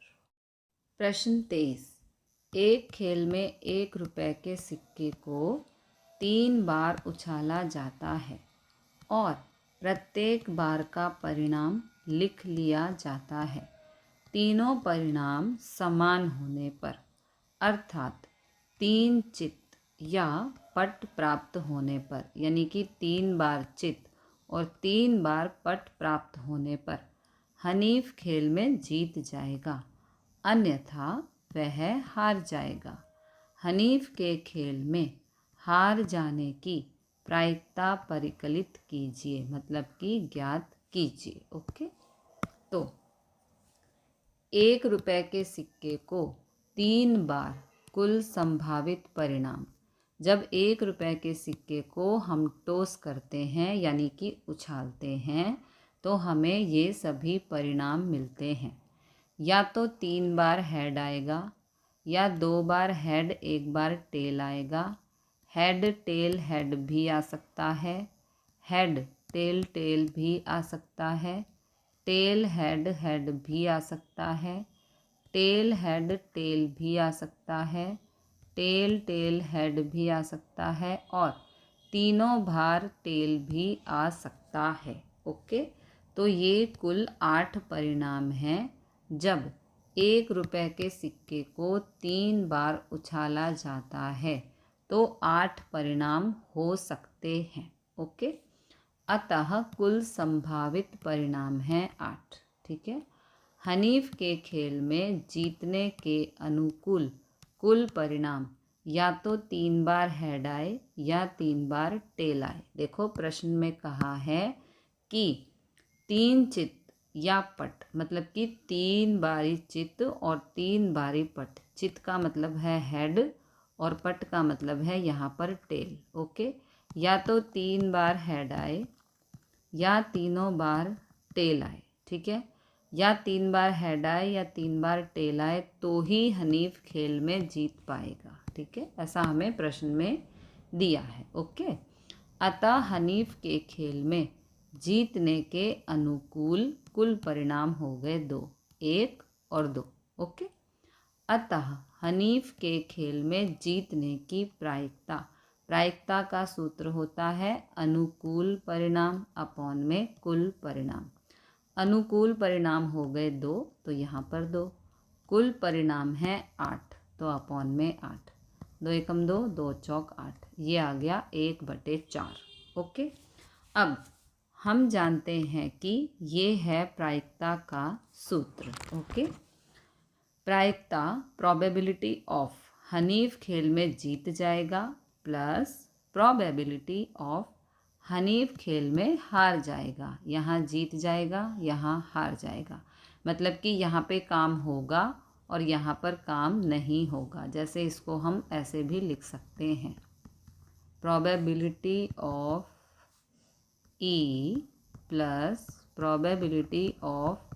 प्रश्न 23 एक खेल में 1 रुपये के सिक्के को 3 बार उछाला जाता है और प्रत्येक बार का परिणाम लिख लिया जाता है तीनों परिणाम समान होने पर, अर्थात 3 चित या पट प्राप्त होने पर, यानी कि 3 बार चित और 3 बार पट प्राप्त होने पर हनीफ खेल में जीत जाएगा, अन्यथा वह हार जाएगा। हनीफ के खेल में हार जाने की प्रायिकता परिकलित कीजिए, मतलब कि ज्ञात कीजिए। ओके, तो 1 रुपए के सिक्के को 3 बार कुल संभावित परिणाम, जब 1 रुपए के सिक्के को हम टॉस करते हैं यानी कि उछालते हैं तो हमें ये सभी परिणाम मिलते हैं। या तो 3 बार हेड आएगा, या 2 बार हेड 1 बार टेल आएगा। हेड टेल हेड भी आ सकता है, हेड टेल टेल भी आ सकता है, टेल हेड हेड भी आ सकता है, टेल हेड टेल भी आ सकता है, टेल टेल हेड भी आ सकता है, और तीनों बार टेल भी आ सकता है। ओके, तो ये कुल 8 परिणाम हैं जब 1 रुपए के सिक्के को 3 बार उछाला जाता है तो 8 परिणाम हो सकते हैं। ओके, अतः कुल संभावित परिणाम हैं 8। ठीक है, हनीफ के खेल में जीतने के अनुकूल कुल परिणाम या तो 3 बार हेड आए या 3 बार टेल आए। देखो प्रश्न में कहा है कि 3 चित या पट, मतलब कि 3 बारी चित और 3 बारी पट। चित का मतलब है हेड और पट का मतलब है यहाँ पर टेल। ओके, या तो 3 बार हेड आए या तीनों बार टेल आए। ठीक है, या 3 बार हेड आए या 3 बार टेल आए तो ही हनीफ खेल में जीत पाएगा। ठीक है, ऐसा हमें प्रश्न में दिया है। ओके, अतः हनीफ के खेल में जीतने के अनुकूल कुल परिणाम हो गए 2, 1 और 2। ओके, अतः हनीफ के खेल में जीतने की प्रायिकता का सूत्र होता है अनुकूल परिणाम अपॉन में कुल परिणाम। अनुकूल परिणाम हो गए 2 तो यहाँ पर 2, कुल परिणाम है 8 तो अपॉन में 8, 2 एकम 2, 2 चौक 8, ये आ गया 1/4। ओके, अब हम जानते हैं कि ये है प्रायिकता का सूत्र। ओके, प्रायिकता प्रोबेबिलिटी ऑफ हनीफ खेल में जीत जाएगा प्लस प्रोबेबिलिटी ऑफ हनीफ खेल में हार जाएगा। यहाँ जीत जाएगा, यहाँ हार जाएगा, मतलब कि यहाँ पे काम होगा और यहाँ पर काम नहीं होगा। जैसे इसको हम ऐसे भी लिख सकते हैं, probability of E plus probability of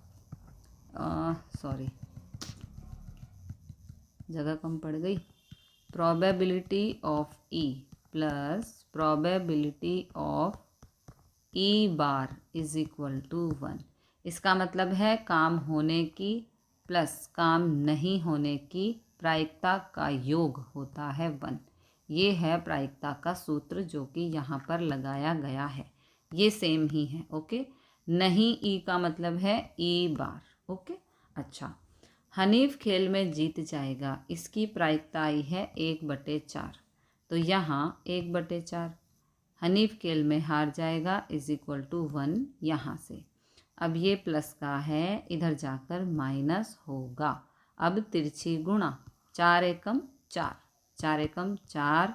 जगह कम पड़ गई, probability of E plus probability of E bar is equal to 1। इसका मतलब है काम होने की प्लस काम नहीं होने की प्रायिकता का योग होता है 1। ये है प्रायिकता का सूत्र जो कि यहाँ पर लगाया गया है, ये सेम ही है। ओके, नहीं ई का मतलब है ई बार। ओके, अच्छा, हनीफ खेल में जीत जाएगा, इसकी प्रायिकता आई है 1/4, तो यहाँ 1/4। हनीफ खेल में हार जाएगा इज इक्वल टू 1 यहाँ से। अब ये प्लस का है, इधर जाकर माइनस होगा। अब तिरछी गुणा, 4 एकम 4, 4 एकम 4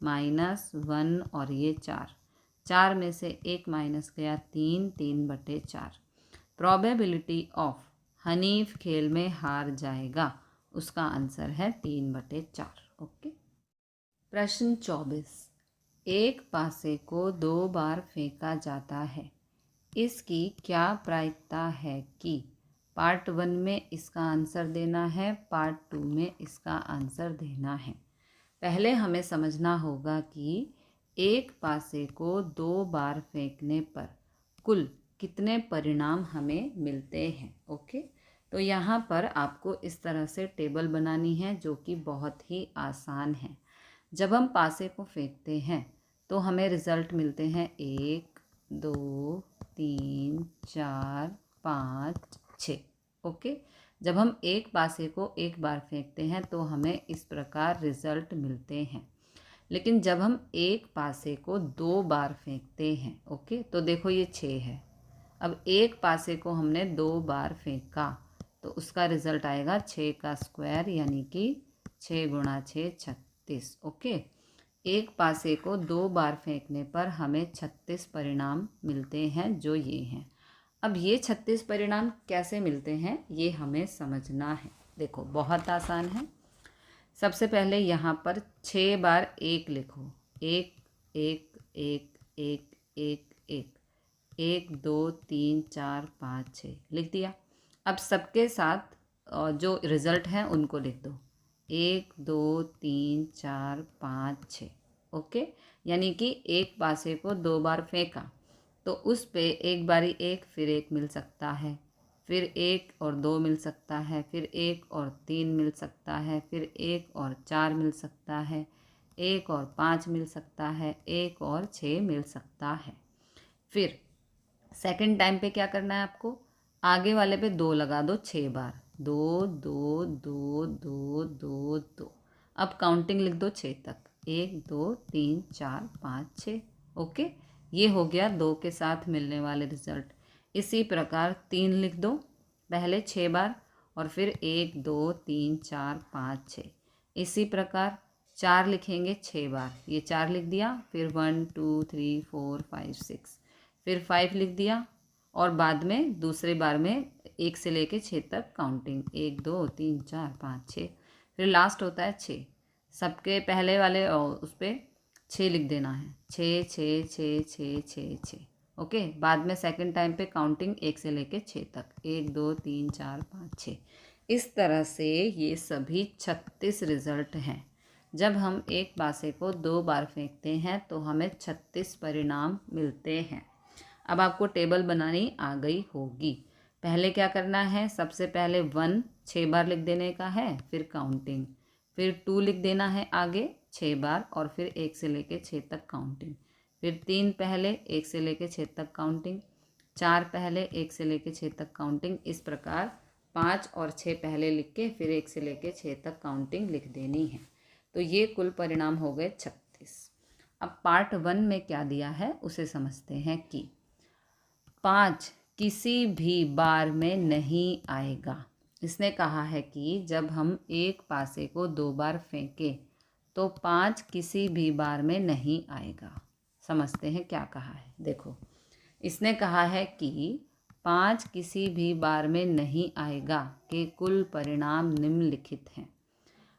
माइनस 1 और ये 4, 4 में से 1 माइनस गया 3, 3/4। प्रोबेबिलिटी ऑफ हनीफ खेल में हार जाएगा, उसका आंसर है 3/4। ओके, प्रश्न 24, एक पासे को 2 बार फेंका जाता है, इसकी क्या प्रायिकता है कि पार्ट 1 में इसका आंसर देना है, पार्ट 2 में इसका आंसर देना है। पहले हमें समझना होगा कि एक पासे को 2 बार फेंकने पर कुल कितने परिणाम हमें मिलते हैं। ओके, तो यहाँ पर आपको इस तरह से टेबल बनानी है जो कि बहुत ही आसान है। जब हम पासे को फेंकते हैं तो हमें रिज़ल्ट मिलते हैं 1, 2, 3, 4, 5, 6। ओके, जब हम एक पासे को एक बार फेंकते हैं तो हमें इस प्रकार रिजल्ट मिलते हैं। लेकिन जब हम एक पासे को 2 बार फेंकते हैं, ओके, तो देखो ये 6 है। अब एक पासे को हमने 2 बार फेंका तो उसका रिजल्ट आएगा 6 का स्क्वायर, यानी कि 6 गुणा 6 36। ओके, एक पासे को 2 बार फेंकने पर हमें 36 परिणाम मिलते हैं, जो ये हैं। अब ये 36 परिणाम कैसे मिलते हैं ये हमें समझना है। देखो बहुत आसान है। सबसे पहले यहाँ पर 6 बार 1 लिखो। 1 1 1 1 1 1 1 2 3 4 5 6 लिख दिया। अब सबके साथ जो रिज़ल्ट हैं उनको लिख दो। 1 2 3 4 5 6। ओके, यानी कि एक पासे को 2 बार फेंका तो उस पे एक बारी 1 फिर 1 मिल सकता है, फिर 1 और 2 मिल सकता है, फिर 1 और 3 मिल सकता है, फिर 1 और 4 मिल सकता है, 1 और 5 मिल सकता है, 1 और 6 मिल सकता है। फिर सेकंड टाइम पे क्या करना है आपको, आगे वाले पे 2 लगा दो 6 बार। 2 2 2 2 2 2। अब काउंटिंग लिख दो 6 तक। 1 2 3 4 5 6। ओके, ये हो गया 2 के साथ मिलने वाले रिजल्ट। इसी प्रकार 3 लिख दो पहले 6 बार और फिर 1 2 3 4 5 6। इसी प्रकार 4 लिखेंगे 6 बार, ये 4 लिख दिया। फिर 1 2 3 4 5 6, फिर 5 लिख दिया और बाद में दूसरे बार में 1 से लेके 6 तक काउंटिंग 1 2 3 4 5 6। फिर लास्ट होता है 6। सबके पहले वाले उस पर 6 लिख देना है। 6 6 6 6 6 6। ओके, बाद में सेकंड टाइम पे काउंटिंग 1 से लेके 6 तक 1 2 3 4 5 6। इस तरह से ये सभी 36 रिजल्ट हैं। जब हम एक पासे को 2 बार फेंकते हैं तो हमें 36 परिणाम मिलते हैं। अब आपको टेबल बनानी आ गई होगी। पहले क्या करना है, सबसे पहले 1 6 बार लिख देने का है, फिर काउंटिंग, फिर 2 लिख देना है आगे 6 बार और फिर 1 से लेके 6 तक काउंटिंग, फिर 3 पहले 1 से लेके 6 तक काउंटिंग, 4 पहले 1 से लेके 6 तक काउंटिंग। इस प्रकार 5 और 6 पहले लिख के फिर 1 से लेके 6 तक काउंटिंग लिख देनी है। तो ये कुल परिणाम हो गए 36। अब पार्ट 1 में क्या दिया है उसे समझते हैं कि 5 किसी भी बार में नहीं आएगा। इसने कहा है कि जब हम एक पासे को 2 बार फेंके तो 5 किसी भी बार में नहीं आएगा। समझते हैं क्या कहा है। देखो, इसने कहा है कि 5 किसी भी बार में नहीं आएगा के कुल परिणाम निम्नलिखित हैं।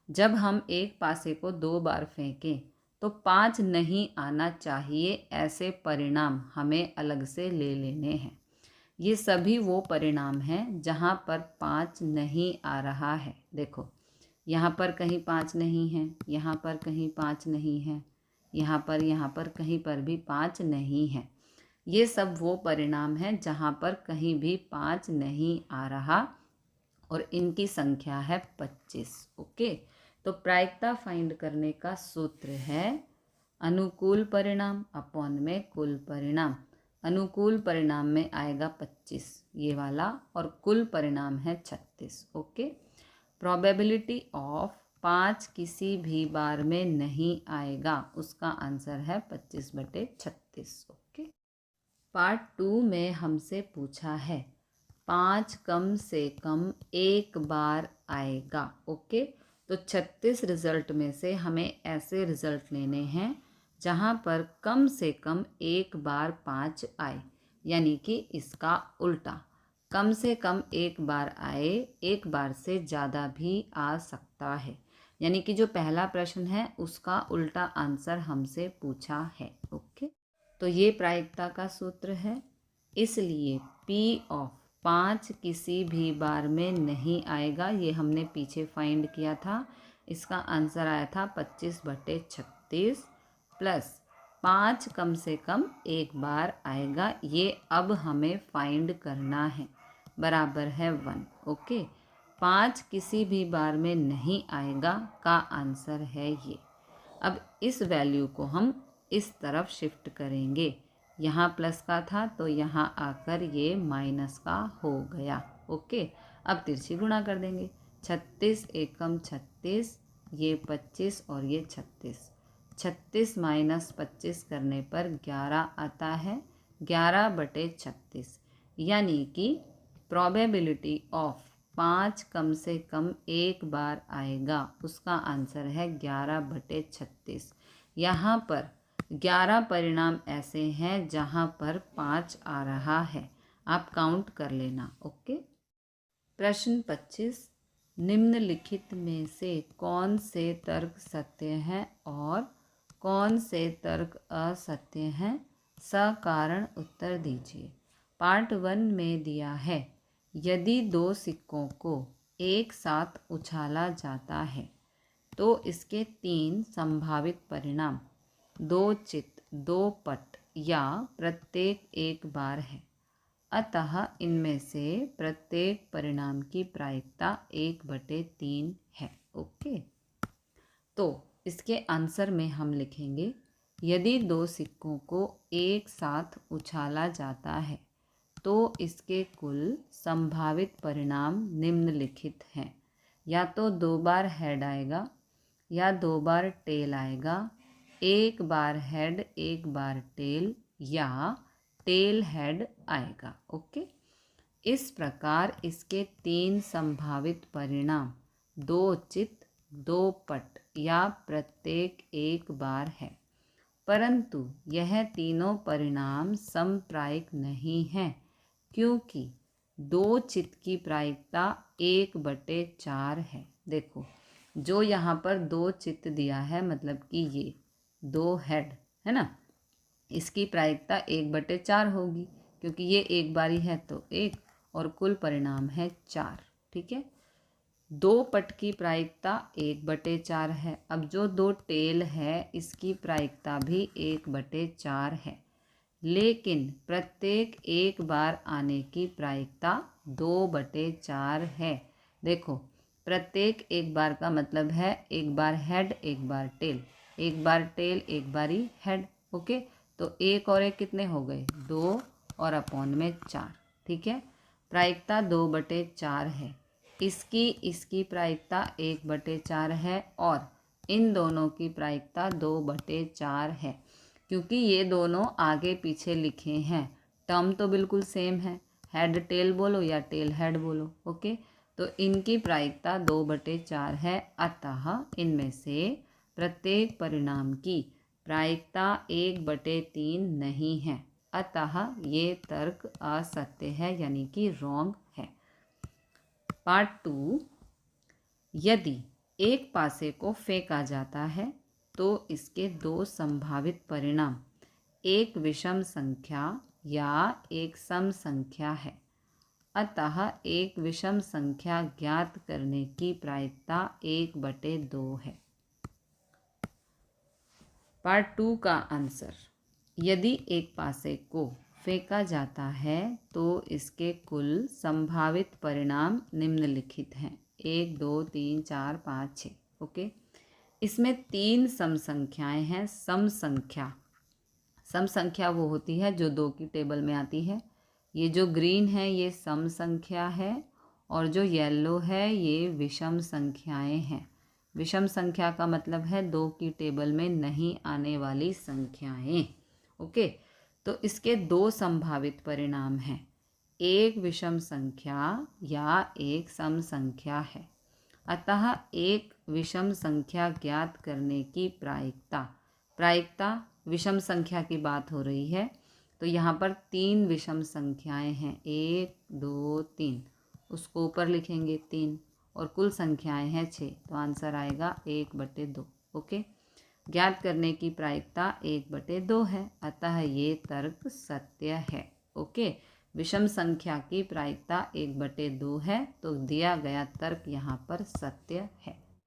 जब हम एक पासे को 2 बार फेंकें तो 5 नहीं आना चाहिए, ऐसे परिणाम हमें अलग से ले लेने हैं। ये सभी वो परिणाम हैं जहाँ पर 5 नहीं आ रहा है। देखो, यहाँ पर कहीं 5 नहीं है, यहाँ पर कहीं 5 नहीं है, यहाँ पर कहीं पर भी 5 नहीं है। ये सब वो परिणाम हैं जहाँ पर कहीं भी 5 नहीं आ रहा और इनकी संख्या है 25। ओके, तो प्रायिकता फाइंड करने का सूत्र है अनुकूल परिणाम अपॉन में कुल परिणाम। अनुकूल परिणाम में आएगा 25 ये वाला और कुल परिणाम है 36। ओके, प्रोबेबिलिटी ऑफ 5 किसी भी बार में नहीं आएगा, उसका आंसर है 25/36। ओके, पार्ट 2 में हमसे पूछा है 5 कम से कम एक बार आएगा। ओके, तो 36 रिजल्ट में से हमें ऐसे रिजल्ट लेने हैं जहाँ पर कम से कम एक बार 5 आए, यानी कि इसका उल्टा कम से कम एक बार आए, एक बार से ज़्यादा भी आ सकता है। यानी कि जो पहला प्रश्न है उसका उल्टा आंसर हमसे पूछा है। ओके, तो ये प्रायिकता का सूत्र है। इसलिए P ऑफ 5 किसी भी बार में नहीं आएगा, ये हमने पीछे फाइंड किया था। इसका आंसर आया था 25/36 प्लस 5 कम से कम एक बार आएगा, ये अब हमें फाइंड करना है, बराबर है 1। ओके, 5 किसी भी बार में नहीं आएगा का आंसर है ये। अब इस वैल्यू को हम इस तरफ शिफ्ट करेंगे, यहाँ प्लस का था तो यहाँ आकर ये माइनस का हो गया। ओके, अब तिरछी गुणा कर देंगे। 36 एकम 36, ये 25 और ये 36। 36 माइनस 25 करने पर 11 आता है। 11/36 यानी कि प्रोबेबिलिटी ऑफ 5 कम से कम एक बार आएगा, उसका आंसर है 11/36। यहाँ पर 11 परिणाम ऐसे हैं जहाँ पर 5 आ रहा है, आप काउंट कर लेना। ओके। प्रश्न 25, निम्नलिखित में से कौन से तर्क सत्य हैं और कौन से तर्क असत्य हैं? सकारण उत्तर दीजिए। पार्ट 1 में दिया है, यदि 2 सिक्कों को एक साथ उछाला जाता है तो इसके 3 संभावित परिणाम 2 चित, 2 पट या प्रत्येक एक बार है। अतः इनमें से प्रत्येक परिणाम की प्रायिकता 1/3 है। ओके, तो इसके आंसर में हम लिखेंगे, यदि 2 सिक्कों को एक साथ उछाला जाता है तो इसके कुल संभावित परिणाम निम्नलिखित हैं। या तो 2 बार हेड आएगा या 2 बार टेल आएगा, एक बार हेड एक बार टेल, या टेल हेड आएगा। ओके, इस प्रकार इसके 3 संभावित परिणाम 2 चित, 2 पट या प्रत्येक एक बार है। परंतु यह तीनों परिणाम समप्रायिक नहीं हैं, क्योंकि 2 चित की प्रायिकता 1/4 है। देखो, जो यहाँ पर 2 चित दिया है, मतलब कि ये 2 हेड है ना, इसकी प्रायिकता 1/4 होगी, क्योंकि ये एक बारी है तो 1 और कुल परिणाम है 4। ठीक है, 2 पट की प्रायिकता 1/4 है। अब जो 2 टेल है इसकी प्रायिकता भी 1/4 है, लेकिन प्रत्येक एक बार आने की प्रायिकता 2/4 है। देखो, प्रत्येक एक बार का मतलब है एक बार हेड एक बार टेल, एक बार टेल एक बारी हेड। ओके, तो 1 और 1 कितने हो गए? 2 और अपॉन में 4। ठीक है, प्रायिकता 2/4 है। इसकी प्रायिकता 1/4 है और इन दोनों की प्रायिकता 2/4 है, क्योंकि ये दोनों आगे पीछे लिखे हैं। टर्म तो बिल्कुल सेम है, हेड टेल बोलो या टेल हेड बोलो। ओके, तो इनकी प्रायिकता 2/4 है। अतः इनमें से प्रत्येक परिणाम की प्रायिकता 1/3 नहीं है। अतः ये तर्क असत्य है, यानी कि रॉन्ग है। पार्ट 2, यदि एक पासे को फेंका जाता है तो इसके 2 संभावित परिणाम एक विषम संख्या या एक सम संख्या है। अतः एक विषम संख्या ज्ञात करने की प्रायिकता 1/2 है। पार्ट 2 का आंसर, यदि एक पासे को फेंका जाता है तो इसके कुल संभावित परिणाम निम्नलिखित हैं। 1 2 3 4 5 6। ओके, इसमें 3 सम संख्याएं हैं। सम संख्या वो होती है जो 2 की टेबल में आती है। ये जो ग्रीन है ये सम संख्या है और जो येलो है ये विषम संख्याएं हैं। विषम संख्या का मतलब है 2 की टेबल में नहीं आने वाली संख्याएं। ओके, तो इसके 2 संभावित परिणाम हैं, एक विषम संख्या या एक सम संख्या है। अतः एक विषम संख्या ज्ञात करने की प्रायिकता विषम संख्या की बात हो रही है, तो यहाँ पर 3 विषम संख्याएं हैं, 1 2 3, उसको ऊपर लिखेंगे 3, और कुल संख्याएं हैं 6, तो आंसर आएगा 1/2। ओके, ज्ञात करने की प्रायिकता 1/2 है, अतः ये तर्क सत्य है। ओके, विषम संख्या की प्रायिकता 1/2 है, तो दिया गया तर्क यहाँ पर सत्य है।